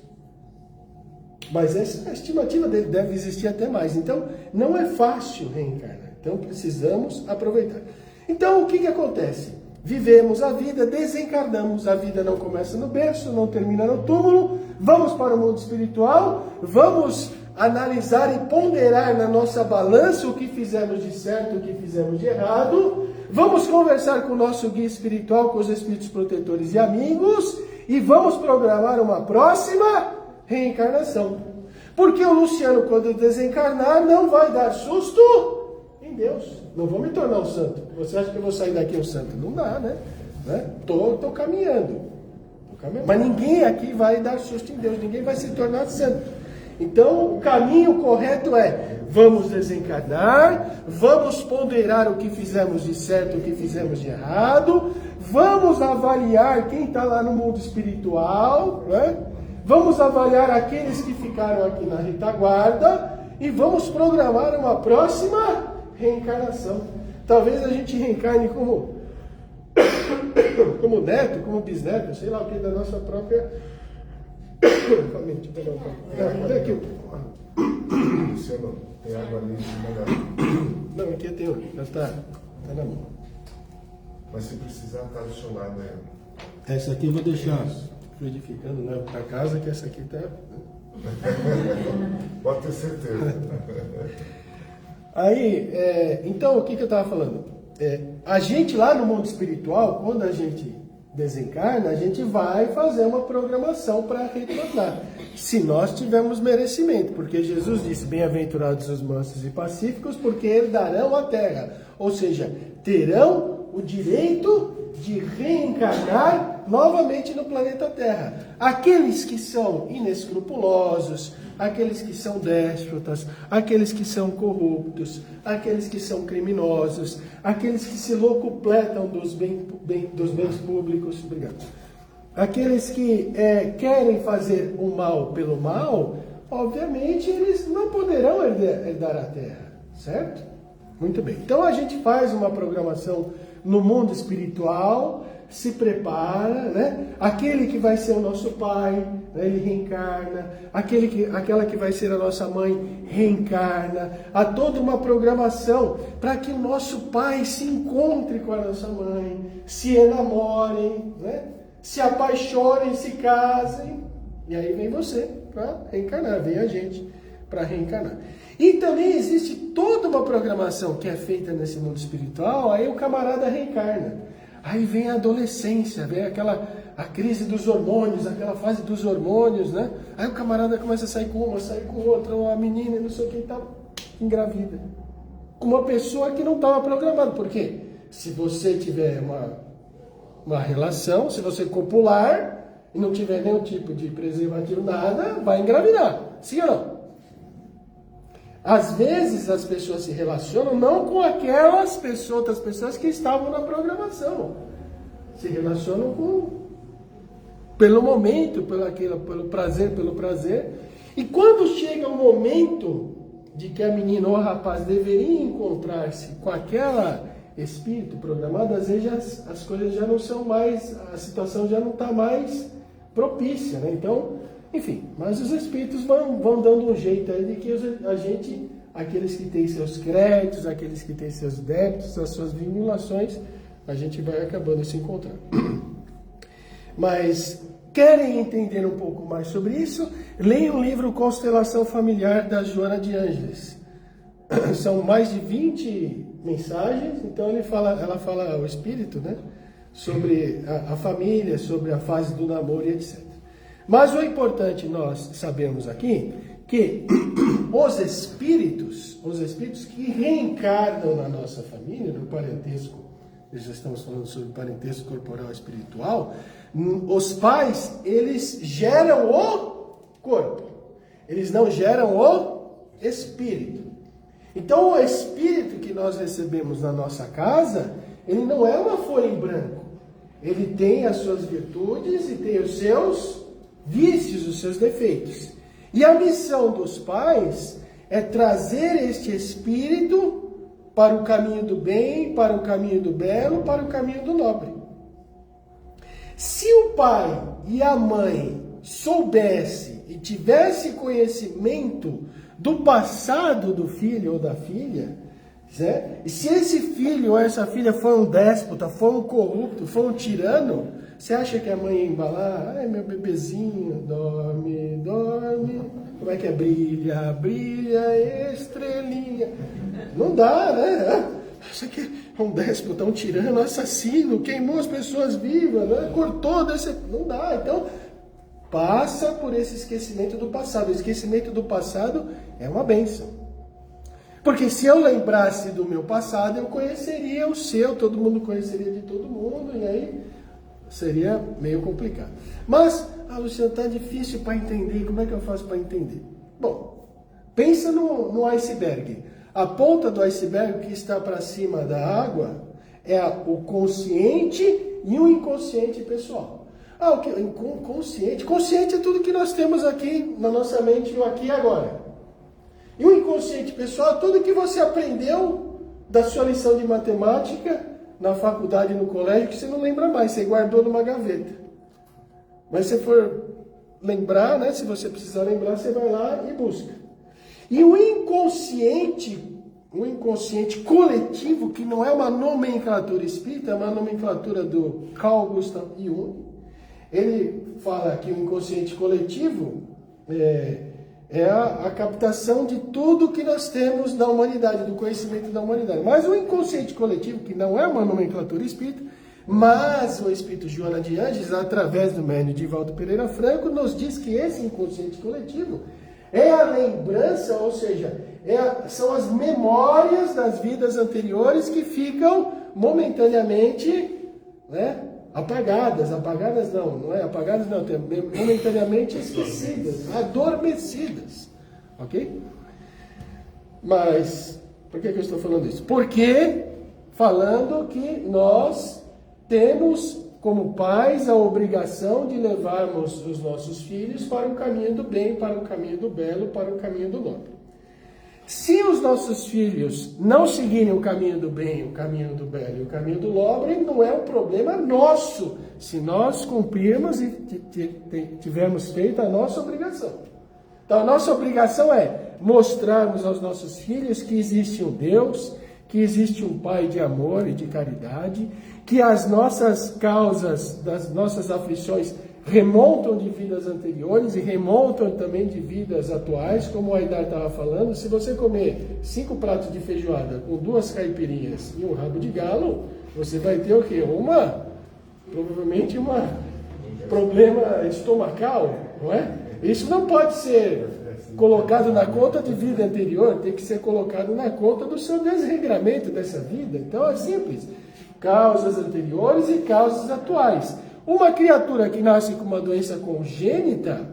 Mas essa estimativa dele deve existir até mais. Então, não é fácil reencarnar. Então, precisamos aproveitar. Então, o que acontece? Vivemos a vida, desencarnamos. A vida não começa no berço, não termina no túmulo. Vamos para o mundo espiritual, vamos analisar e ponderar na nossa balança o que fizemos de certo, o que fizemos de errado. Vamos conversar com o nosso guia espiritual, com os espíritos protetores e amigos. E vamos programar uma próxima reencarnação. Porque o Luciano, quando desencarnar, não vai dar susto em Deus. Não vou me tornar um santo. Você acha que eu vou sair daqui um santo? Não dá, né? Tô caminhando. Mas ninguém aqui vai dar susto em Deus. Ninguém vai se tornar santo. Então, o caminho correto é: vamos desencarnar, vamos ponderar o que fizemos de certo, o que fizemos de errado, vamos avaliar quem está lá no mundo espiritual, né? Vamos avaliar aqueles que ficaram aqui na retaguarda e vamos programar uma próxima reencarnação. Talvez a gente reencarne como neto, como bisneto, sei lá o que, da nossa própria família. Olha aqui. Luciano, tem água ali? Não, aqui eu tenho. Já está na mão. Mas se precisar, está do seu lado, né? Essa aqui eu vou deixar fluidificando, né, para casa, que essa aqui está... Pode ter certeza. Aí, então, o que eu estava falando? A gente lá no mundo espiritual, quando a gente desencarna, a gente vai fazer uma programação para retornar. Se nós tivermos merecimento, porque Jesus disse, bem-aventurados os mansos e pacíficos, porque herdarão a terra. Ou seja, terão o direito de reencarnar novamente no planeta Terra. Aqueles que são inescrupulosos, aqueles que são déspotas, aqueles que são corruptos, aqueles que são criminosos, aqueles que se locupletam dos bens públicos, obrigado. Aqueles que querem fazer o mal pelo mal, obviamente eles não poderão herdar a terra, certo? Muito bem. Então a gente faz uma programação no mundo espiritual, se prepara, né? Aquele que vai ser o nosso pai, né? Ele reencarna. Aquela que vai ser a nossa mãe reencarna. Há toda uma programação para que o nosso pai se encontre com a nossa mãe, se enamorem, né? Se apaixonem, se casem. E aí vem você para reencarnar, vem a gente para reencarnar. E também existe toda uma programação que é feita nesse mundo espiritual, aí o camarada reencarna. Aí vem a adolescência, vem a crise dos hormônios, aquela fase dos hormônios, né? Aí o camarada começa a sair com uma, sair com outra, uma menina, não sei o que, tá engravida. Com uma pessoa que não estava programada. Por quê? Se você tiver uma relação, se você copular e não tiver nenhum tipo de preservativo, nada, vai engravidar. Sim ou não? Às vezes as pessoas se relacionam não com aquelas pessoas, outras pessoas que estavam na programação. Se relacionam pelo momento, pelo prazer. E quando chega o momento de que a menina ou o rapaz deveria encontrar-se com aquela espírito programado, às vezes as coisas já não são mais, a situação já não está mais propícia, né? Então, enfim, mas os espíritos vão dando um jeito aí de que a gente, aqueles que têm seus créditos, aqueles que têm seus débitos, as suas vinculações, a gente vai acabando se encontrando. Mas querem entender um pouco mais sobre isso? Leiam o livro Constelação Familiar da Joana de Ângeles. São mais de 20 mensagens, então ela fala o espírito, né? Sobre a família, sobre a fase do namoro e etc. Mas o importante nós sabermos aqui que os espíritos que reencarnam na nossa família, no parentesco, já estamos falando sobre parentesco corporal e espiritual, os pais, eles geram o corpo, eles não geram o espírito. Então, o espírito que nós recebemos na nossa casa, ele não é uma folha em branco. Ele tem as suas virtudes e tem os seus vícios, os seus defeitos. E a missão dos pais é trazer este espírito para o caminho do bem, para o caminho do belo, para o caminho do nobre. Se o pai e a mãe soubesse e tivesse conhecimento do passado do filho ou da filha, né? E se esse filho ou essa filha for um déspota, for um corrupto, for um tirano, você acha que a mãe ia embalar? Ai, meu bebezinho, dorme, dorme. Como é que é? Brilha, brilha, estrelinha. Não dá, né? Isso aqui é um déspota, um tirano, um assassino, queimou as pessoas vivas, né? Cortou desse... Não dá, então... Passa por esse esquecimento do passado. O esquecimento do passado é uma bênção. Porque se eu lembrasse do meu passado, eu conheceria o seu, todo mundo conheceria de todo mundo, e aí seria meio complicado. Mas, Luciano, tá difícil para entender, como é que eu faço para entender? Bom, pensa no iceberg. A ponta do iceberg que está para cima da água é o consciente e o inconsciente pessoal. O que? Inconsciente. Consciente é tudo que nós temos aqui na nossa mente, o aqui e agora. E o inconsciente pessoal é tudo que você aprendeu da sua lição de matemática, na faculdade, no colégio, que você não lembra mais, você guardou numa gaveta. Mas se for lembrar, né, se você precisar lembrar, você vai lá e busca. E o inconsciente coletivo, que não é uma nomenclatura espírita, é uma nomenclatura do Carl Gustav Jung. Ele fala que o inconsciente coletivo é a captação de tudo que nós temos da humanidade, do conhecimento da humanidade. Mas o inconsciente coletivo, que não é uma nomenclatura espírita, mas o espírito Joana de Ângeles, através do médium Divaldo Pereira Franco, nos diz que esse inconsciente coletivo é a lembrança, ou seja, são as memórias das vidas anteriores que ficam momentaneamente, né, apagadas não é apagadas não, momentaneamente esquecidas, adormecidas, ok? Mas, por que eu estou falando isso? Porque, falando que nós temos, como pais, a obrigação de levarmos os nossos filhos para o caminho do bem, para o caminho do belo, para o caminho do nobre. Se os nossos filhos não seguirem o caminho do bem, o caminho do belo e o caminho do nobre, não é um problema nosso, se nós cumprirmos e tivermos feito a nossa obrigação. Então, a nossa obrigação é mostrarmos aos nossos filhos que existe um Deus, que existe um Pai de amor e de caridade, que as nossas causas, das nossas aflições, remontam de vidas anteriores e remontam também de vidas atuais, como o Aidar estava falando. Se você comer 5 pratos de feijoada com 2 caipirinhas e um rabo de galo, você vai ter o quê? Provavelmente um problema estomacal, não é? Isso não pode ser colocado na conta de vida anterior, tem que ser colocado na conta do seu desregramento dessa vida. Então é simples, causas anteriores e causas atuais. Uma criatura que nasce com uma doença congênita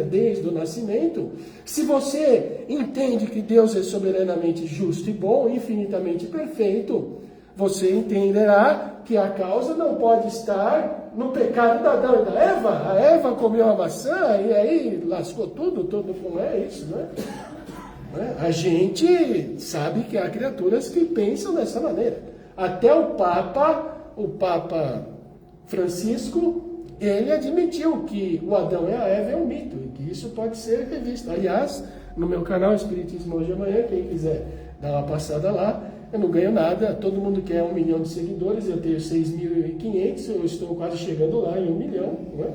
desde o nascimento, se você entende que Deus é soberanamente justo e bom, infinitamente perfeito, você entenderá que a causa não pode estar no pecado da Adão e da Eva. A Eva comeu a maçã e aí lascou tudo não é isso, não é? A gente sabe que há criaturas que pensam dessa maneira. Até o Papa Francisco, ele admitiu que o Adão e a Eva é um mito, e que isso pode ser revisto. Aliás, no meu canal Espiritismo Hoje e Amanhã, quem quiser dar uma passada lá, eu não ganho nada, todo mundo quer 1 milhão de seguidores, eu tenho 6.500, eu estou quase chegando lá em 1 milhão, não é?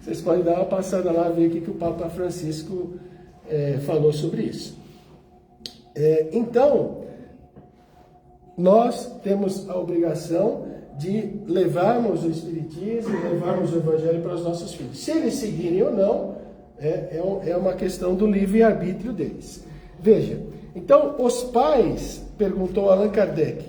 Vocês podem dar uma passada lá, ver o que o Papa Francisco falou sobre isso. Então, nós temos a obrigação de levarmos o Espiritismo, levarmos o Evangelho para os nossos filhos. Se eles seguirem ou não, é uma questão do livre-arbítrio deles. Veja, então, os pais, perguntou Allan Kardec,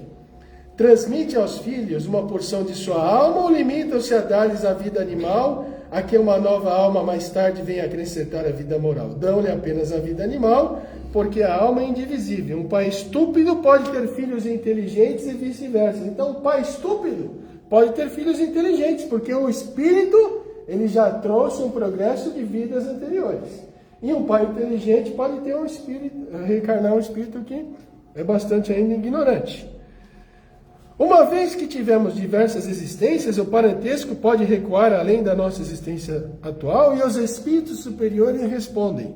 transmite aos filhos uma porção de sua alma ou limitam-se a dar-lhes a vida animal, a que uma nova alma mais tarde vem acrescentar a vida moral? Dão-lhe apenas a vida animal, porque a alma é indivisível. Um pai estúpido pode ter filhos inteligentes e vice-versa. Então, um pai estúpido pode ter filhos inteligentes, porque o espírito, ele já trouxe um progresso de vidas anteriores. E um pai inteligente pode ter reencarnar um espírito que é bastante ainda ignorante. Uma vez que tivemos diversas existências, o parentesco pode recuar além da nossa existência atual, e os espíritos superiores respondem: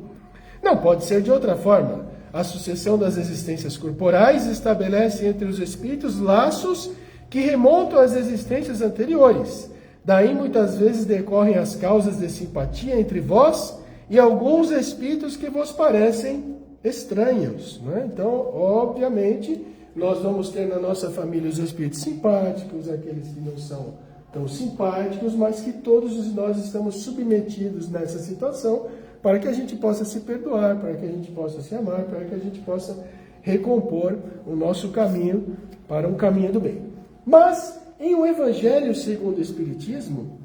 não pode ser de outra forma. A sucessão das existências corporais estabelece entre os espíritos laços que remontam às existências anteriores. Daí muitas vezes decorrem as causas de simpatia entre vós e alguns espíritos que vos parecem estranhos, não é? Então, obviamente, nós vamos ter na nossa família os espíritos simpáticos, aqueles que não são tão simpáticos, mas que todos nós estamos submetidos nessa situação para que a gente possa se perdoar, para que a gente possa se amar, para que a gente possa recompor o nosso caminho para um caminho do bem. Mas, em O Evangelho segundo o Espiritismo,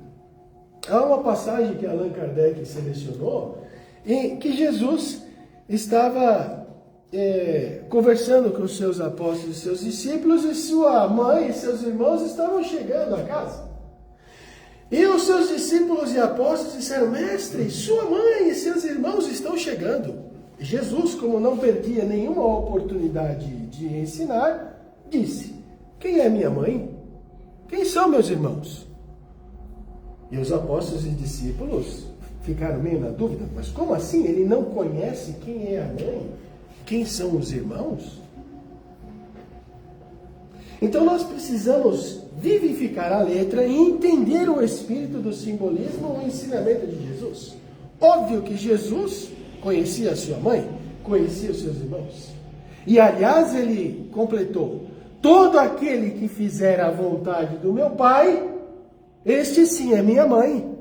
há uma passagem que Allan Kardec selecionou, em que Jesus estava conversando com os seus apóstolos e seus discípulos, e sua mãe e seus irmãos estavam chegando à casa. E os seus discípulos e apóstolos disseram: mestre, sua mãe e seus irmãos estão chegando. E Jesus, como não perdia nenhuma oportunidade de ensinar, disse: quem é minha mãe? Quem são meus irmãos? E os apóstolos e discípulos ficaram meio na dúvida: mas como assim? Ele não conhece quem é a mãe? Quem são os irmãos? Então nós precisamos vivificar a letra e entender o espírito do simbolismo, o ensinamento de Jesus. Óbvio que Jesus conhecia a sua mãe, conhecia os seus irmãos. E aliás ele completou: todo aquele que fizer a vontade do meu Pai, este sim é minha mãe,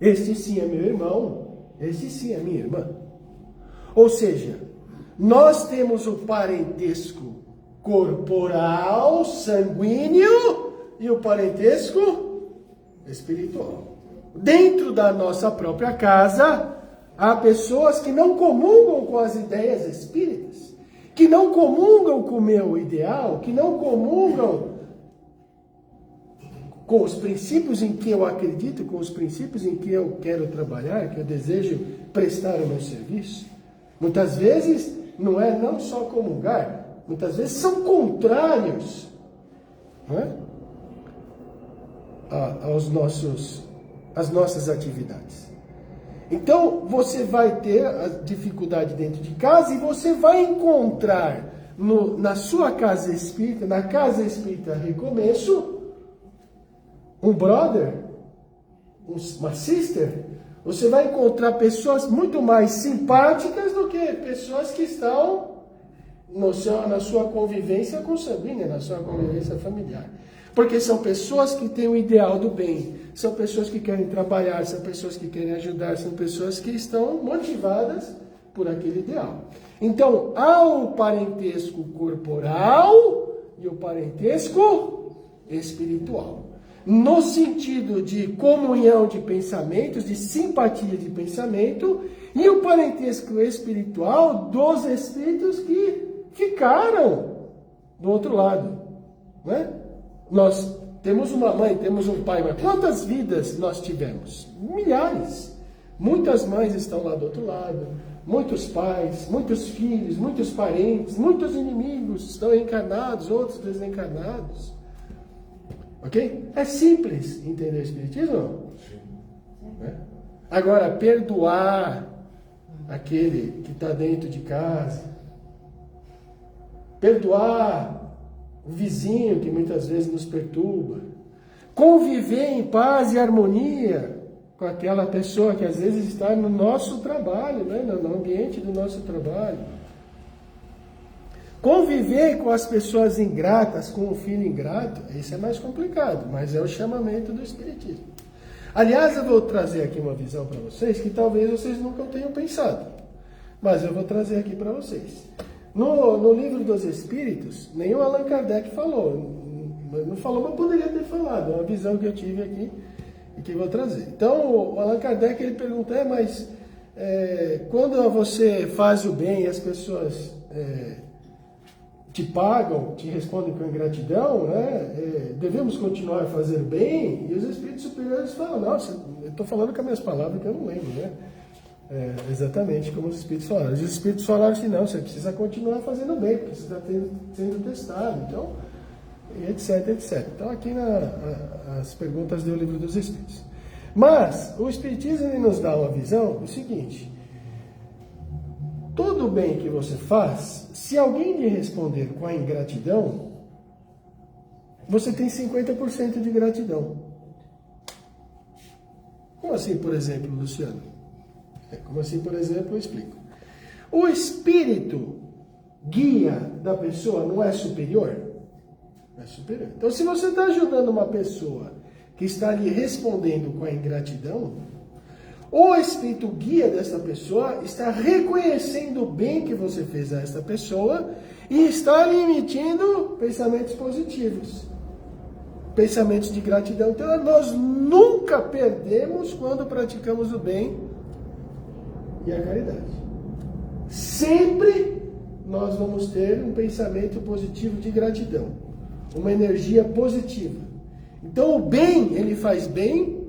este sim é meu irmão, este sim é minha irmã. Ou seja, nós temos o parentesco corporal, sanguíneo, e o parentesco espiritual. Dentro da nossa própria casa, há pessoas que não comungam com as ideias espíritas, que não comungam com o meu ideal, que não comungam com os princípios em que eu acredito, com os princípios em que eu quero trabalhar, que eu desejo prestar o meu serviço. Muitas vezes não só comungar, muitas vezes são contrários, não é? às nossas atividades. Então, você vai ter a dificuldade dentro de casa e você vai encontrar na sua casa espírita, na casa espírita Recomeço, um brother, uma sister. Você vai encontrar pessoas muito mais simpáticas do que pessoas que estão na sua convivência consanguínea, na sua convivência familiar. Porque são pessoas que têm o ideal do bem, são pessoas que querem trabalhar, são pessoas que querem ajudar, são pessoas que estão motivadas por aquele ideal. Então, há o parentesco corporal e o parentesco espiritual. No sentido de comunhão de pensamentos, de simpatia de pensamento, e o parentesco espiritual dos espíritos que ficaram do outro lado, né? Nós temos uma mãe, temos um pai, mas quantas vidas nós tivemos? Milhares. Muitas mães estão lá do outro lado, muitos pais, muitos filhos, muitos parentes, muitos inimigos estão encarnados, outros desencarnados. Ok? É simples entender o Espiritismo? Sim. Agora, perdoar aquele que está dentro de casa, perdoar o vizinho que muitas vezes nos perturba, conviver em paz e harmonia com aquela pessoa que às vezes está no nosso trabalho, né? No ambiente do nosso trabalho. Conviver com as pessoas ingratas, com o filho ingrato, isso é mais complicado, mas é o chamamento do Espiritismo. Aliás, eu vou trazer aqui uma visão para vocês que talvez vocês nunca tenham pensado, mas eu vou trazer aqui para vocês. No Livro dos Espíritos, nem o Allan Kardec falou, não falou, mas poderia ter falado, é uma visão que eu tive aqui e que eu vou trazer. Então, o Allan Kardec ele pergunta, mas quando você faz o bem e as pessoas te pagam, te respondem com ingratidão, né? Devemos continuar a fazer bem? E os espíritos superiores falam, nossa, eu estou falando com as minhas palavras que eu não lembro, né? Exatamente como os espíritos falaram. Os espíritos falaram assim, não, você precisa continuar fazendo bem, porque você está sendo testado, então, etc, etc. Então, aqui as perguntas do Livro dos Espíritos. Mas, o Espiritismo ele nos dá uma visão, o seguinte, todo bem que você faz, se alguém lhe responder com a ingratidão, você tem 50% de gratidão. Como assim, por exemplo, Luciano? Como assim, por exemplo, eu explico. O espírito guia da pessoa não é superior? É superior. Então, se você está ajudando uma pessoa que está lhe respondendo com a ingratidão, o espírito guia dessa pessoa está reconhecendo o bem que você fez a esta pessoa e está lhe emitindo pensamentos positivos, pensamentos de gratidão. Então, nós nunca perdemos quando praticamos o bem e a caridade. Sempre nós vamos ter um pensamento positivo de gratidão, uma energia positiva. Então, o bem, ele faz bem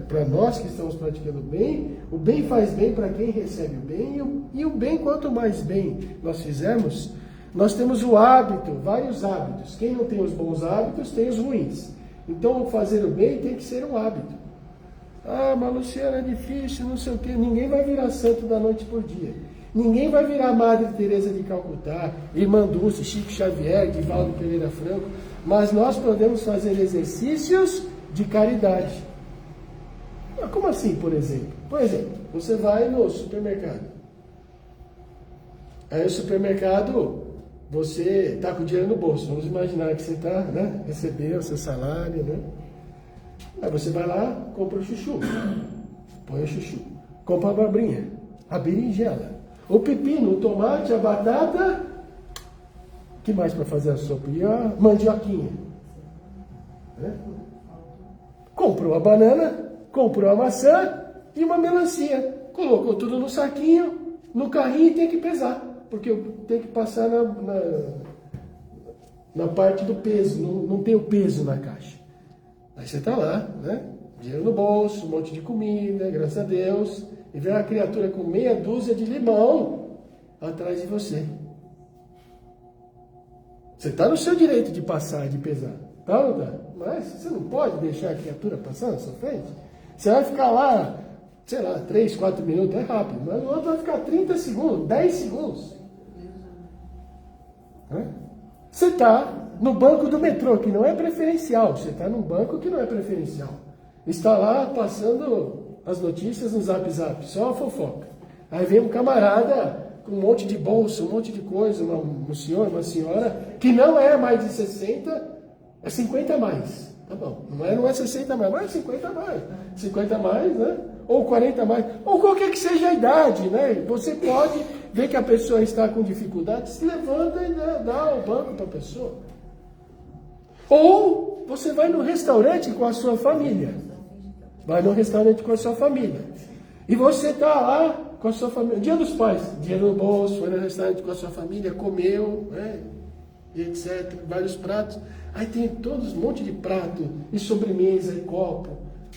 para nós que estamos praticando o bem faz bem para quem recebe o bem, e o bem, quanto mais bem nós fizermos, nós temos o hábito, vários hábitos. Quem não tem os bons hábitos, tem os ruins. Então, fazer o bem tem que ser um hábito. Ah, mas Luciana, é difícil, não sei o quê. Ninguém vai virar santo da noite por dia. Ninguém vai virar Madre Teresa de Calcutá, Irmã Dulce, Chico Xavier, Divaldo Pereira Franco. Mas nós podemos fazer exercícios de caridade. Como assim, por exemplo? Por exemplo, você vai no supermercado. Aí o supermercado, você está com o dinheiro no bolso. Vamos imaginar que você está, né, recebendo o seu salário, né? Aí você vai lá, compra o chuchu. Põe o chuchu. Compra a abobrinha, a berinjela, o pepino, o tomate, a batata. O que mais para fazer a sopa? E a mandioquinha. Né? Comprou a banana, comprou a maçã e uma melancia. Colocou tudo no saquinho, no carrinho e tem que pesar. Porque tem que passar na parte do peso. Não tem o peso na caixa. Aí você está lá, né? Dinheiro no bolso, um monte de comida, graças a Deus. E vem uma criatura com meia dúzia de limão atrás de você. Você está no seu direito de passar, de pesar. Tá ou não tá? Mas você não pode deixar a criatura passar na sua frente. Você vai ficar lá, sei lá, 3, 4 minutos, é rápido. Mas o outro vai ficar 30 segundos, 10 segundos. Você está no banco do metrô, que não é preferencial. Você está num banco que não é preferencial. Está lá passando as notícias no Zap Zap, só a fofoca. Aí vem um camarada com um monte de bolsa, um monte de coisa, um senhor, uma senhora, que não é mais de 60, é 50 a mais. Tá bom, não é 60 a mais, mas é 50 a mais. 50 a mais, né? Ou 40 a mais, ou qualquer que seja a idade, né? Você pode ver que a pessoa está com dificuldade, se levanta e dá o banco para a pessoa. Ou você vai no restaurante com a sua família. Vai no restaurante com a sua família. E você está lá com a sua família. Dia dos Pais, dinheiro no bolso, foi no restaurante com a sua família, comeu, né? E etc. Vários pratos. Aí tem todos um monte de prato, e sobremesa, e copo.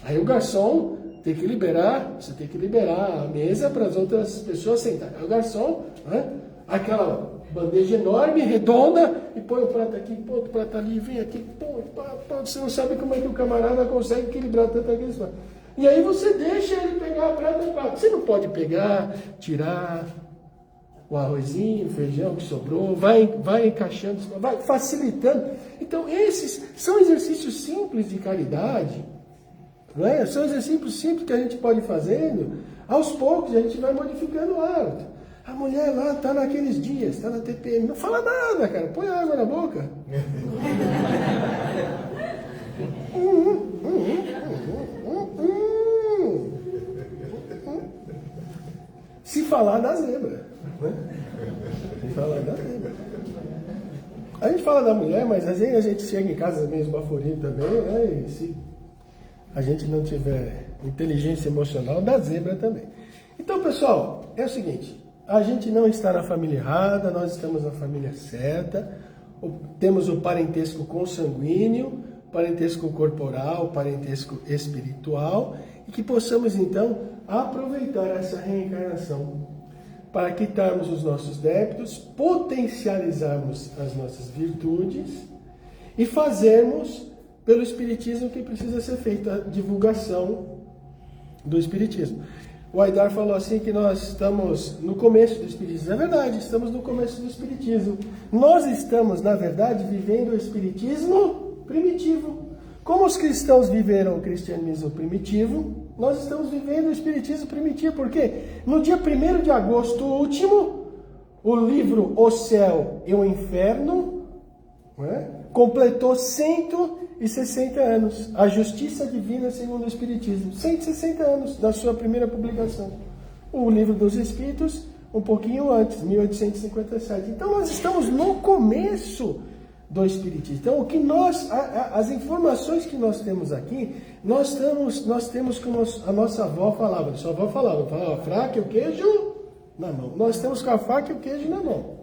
Aí o garçom tem que liberar, você tem que liberar a mesa para as outras pessoas sentarem. O garçom, né? Aquela bandeja enorme, redonda, e põe o prato aqui, põe o prato ali, vem aqui, põe, você não sabe como é que o camarada consegue equilibrar tanto aqueles pratos. E aí você deixa ele pegar o prato. Você não pode pegar, tirar o arrozinho, o feijão que sobrou, vai encaixando, vai facilitando. Então esses são exercícios simples de caridade, não é? São exercícios simples que a gente pode ir fazendo, aos poucos a gente vai modificando o hábito. A mulher lá está naqueles dias, está na TPM, não fala nada, cara, põe água na boca. Se falar da zebra, né? Se falar da zebra. A gente fala da mulher, mas às vezes a gente chega em casa meio esbaforido também, né? E se a gente não tiver inteligência emocional, da zebra também. Então, pessoal, é o seguinte, a gente não está na família errada, nós estamos na família certa, temos o parentesco consanguíneo, parentesco corporal, parentesco espiritual, e que possamos então aproveitar essa reencarnação para quitarmos os nossos débitos, potencializarmos as nossas virtudes e fazermos pelo Espiritismo o que precisa ser feito, a divulgação do Espiritismo. O Aidar falou assim que nós estamos no começo do Espiritismo. É verdade, estamos no começo do Espiritismo. Nós estamos, na verdade, vivendo o Espiritismo primitivo. Como os cristãos viveram o cristianismo primitivo, nós estamos vivendo o Espiritismo primitivo. Por quê? No dia 1º de agosto último, o livro O Céu e o Inferno, né, completou 160 anos. A Justiça Divina segundo o Espiritismo. 160 anos da sua primeira publicação. O Livro dos Espíritos, um pouquinho antes, 1857. Então nós estamos no começo do Espiritismo. Então, o que as informações que nós temos aqui, nós temos como a nossa avó falava, sua avó falava a faca e o queijo na mão. Nós temos com a faca e o queijo na mão.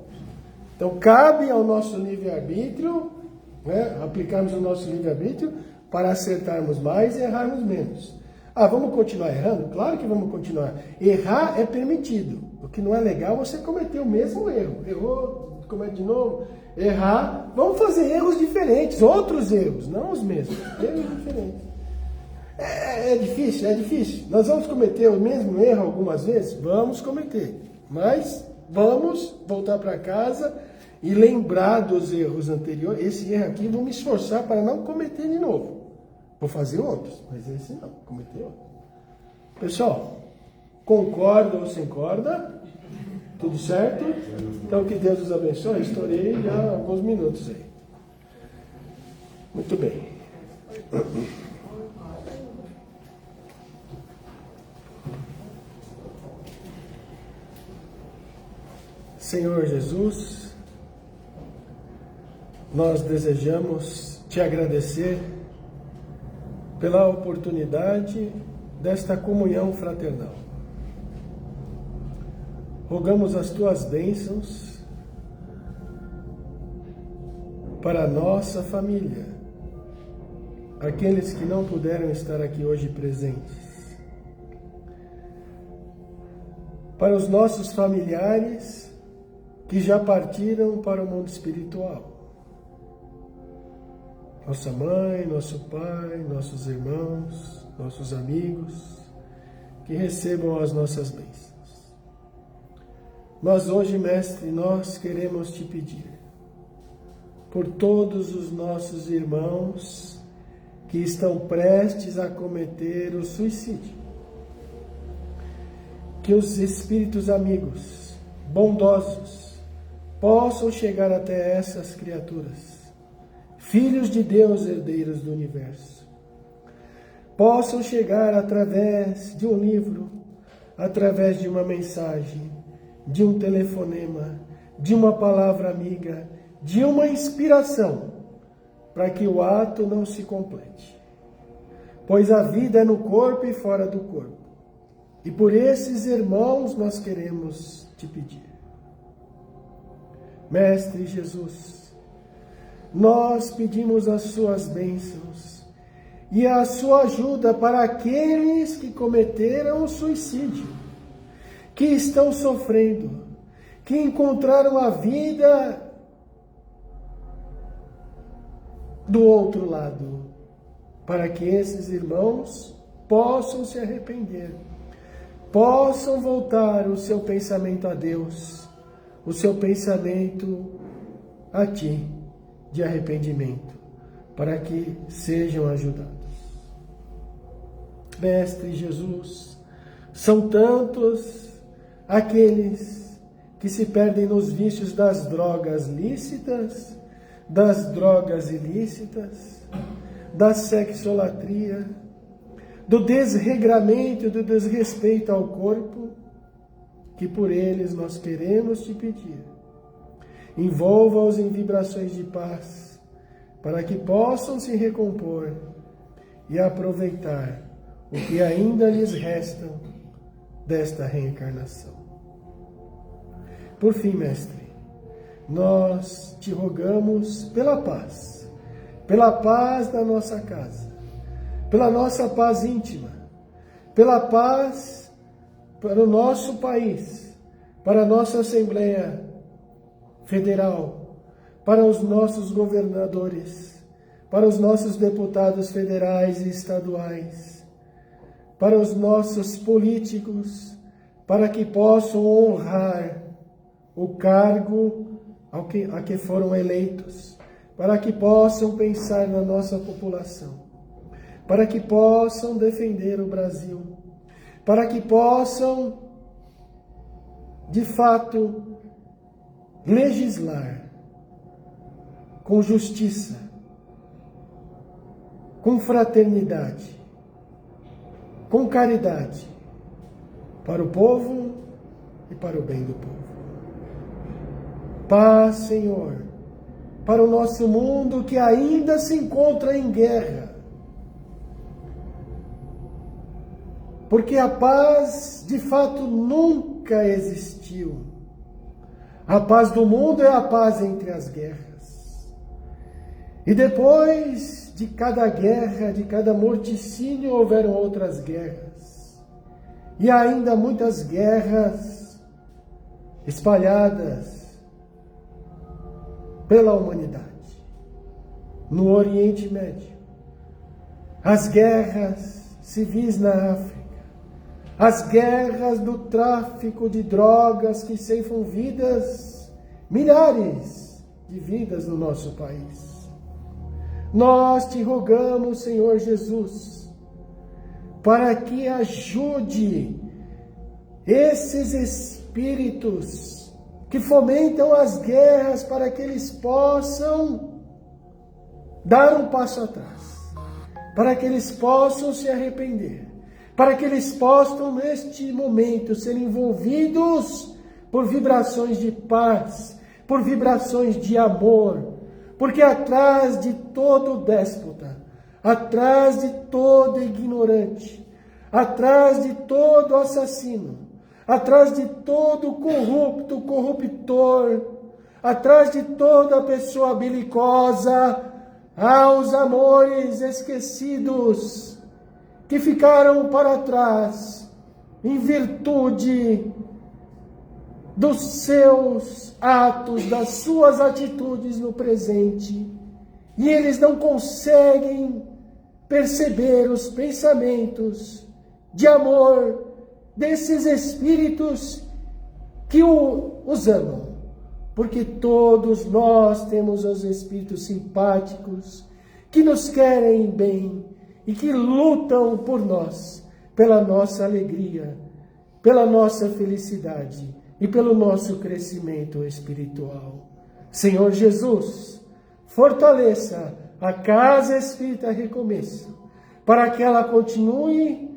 Então, cabe ao nosso livre-arbítrio, né, aplicarmos o nosso livre-arbítrio para acertarmos mais e errarmos menos. Vamos continuar errando? Claro que vamos continuar. Errar é permitido. O que não é legal é você cometer o mesmo erro. Errou, comete de novo. Errar, vamos fazer erros diferentes, outros erros, não os mesmos, erros diferentes. É difícil. Nós vamos cometer o mesmo erro algumas vezes? Vamos cometer, mas vamos voltar para casa e lembrar dos erros anteriores. Esse erro aqui, vou me esforçar para não cometer de novo. Vou fazer outros, mas esse não, cometer outro. Pessoal, concorda ou sem corda? Tudo certo? Então, que Deus os abençoe. Estourei já alguns minutos aí. Muito bem. Senhor Jesus, nós desejamos te agradecer pela oportunidade desta comunhão fraternal. Rogamos as tuas bênçãos para a nossa família, aqueles que não puderam estar aqui hoje presentes, para os nossos familiares que já partiram para o mundo espiritual, nossa mãe, nosso pai, nossos irmãos, nossos amigos, que recebam as nossas bênçãos. Mas hoje, Mestre, nós queremos te pedir por todos os nossos irmãos que estão prestes a cometer o suicídio. Que os espíritos amigos, bondosos, possam chegar até essas criaturas, filhos de Deus, herdeiros do universo. Possam chegar através de um livro, através de uma mensagem, de um telefonema, de uma palavra amiga, de uma inspiração, para que o ato não se complete. Pois a vida é no corpo e fora do corpo. E por esses irmãos nós queremos te pedir. Mestre Jesus, nós pedimos as suas bênçãos e a sua ajuda para aqueles que cometeram o suicídio, que estão sofrendo, que encontraram a vida do outro lado, para que esses irmãos possam se arrepender, possam voltar o seu pensamento a Deus, o seu pensamento a Ti, de arrependimento, para que sejam ajudados. Mestre Jesus, são tantos aqueles que se perdem nos vícios das drogas lícitas, das drogas ilícitas, da sexolatria, do desregramento, do desrespeito ao corpo, que por eles nós queremos te pedir. Envolva-os em vibrações de paz, para que possam se recompor e aproveitar o que ainda lhes resta desta reencarnação. Por fim, Mestre, nós te rogamos pela paz da nossa casa, pela nossa paz íntima, pela paz para o nosso país, para a nossa Assembleia Federal, para os nossos governadores, para os nossos deputados federais e estaduais, para os nossos políticos, para que possam honrar o cargo a que foram eleitos, para que possam pensar na nossa população, para que possam defender o Brasil, para que possam, de fato, legislar com justiça, com fraternidade, com caridade, para o povo e para o bem do povo. Paz, Senhor, para o nosso mundo que ainda se encontra em guerra. Porque a paz, de fato, nunca existiu. A paz do mundo é a paz entre as guerras. E depois de cada guerra, de cada morticínio, houveram outras guerras. E ainda muitas guerras espalhadas pela humanidade. No Oriente Médio, as guerras civis na África, as guerras do tráfico de drogas que ceifam vidas, milhares de vidas no nosso país. Nós te rogamos, Senhor Jesus, para que ajude esses espíritos que fomentam as guerras, para que eles possam dar um passo atrás, para que eles possam se arrepender, para que eles possam, neste momento, ser envolvidos por vibrações de paz, por vibrações de amor, porque atrás de todo déspota, atrás de todo ignorante, atrás de todo assassino, atrás de todo corrupto, corruptor, atrás de toda pessoa belicosa, há os amores esquecidos que ficaram para trás em virtude dos seus atos, das suas atitudes no presente, e eles não conseguem perceber os pensamentos de amor desses espíritos que os amam, porque todos nós temos os espíritos simpáticos que nos querem bem e que lutam por nós, pela nossa alegria, pela nossa felicidade e pelo nosso crescimento espiritual. Senhor Jesus, fortaleça a Casa Espírita Recomeço, para que ela continue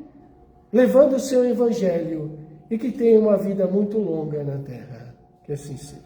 levando o seu Evangelho e que tenha uma vida muito longa na Terra. Que assim seja.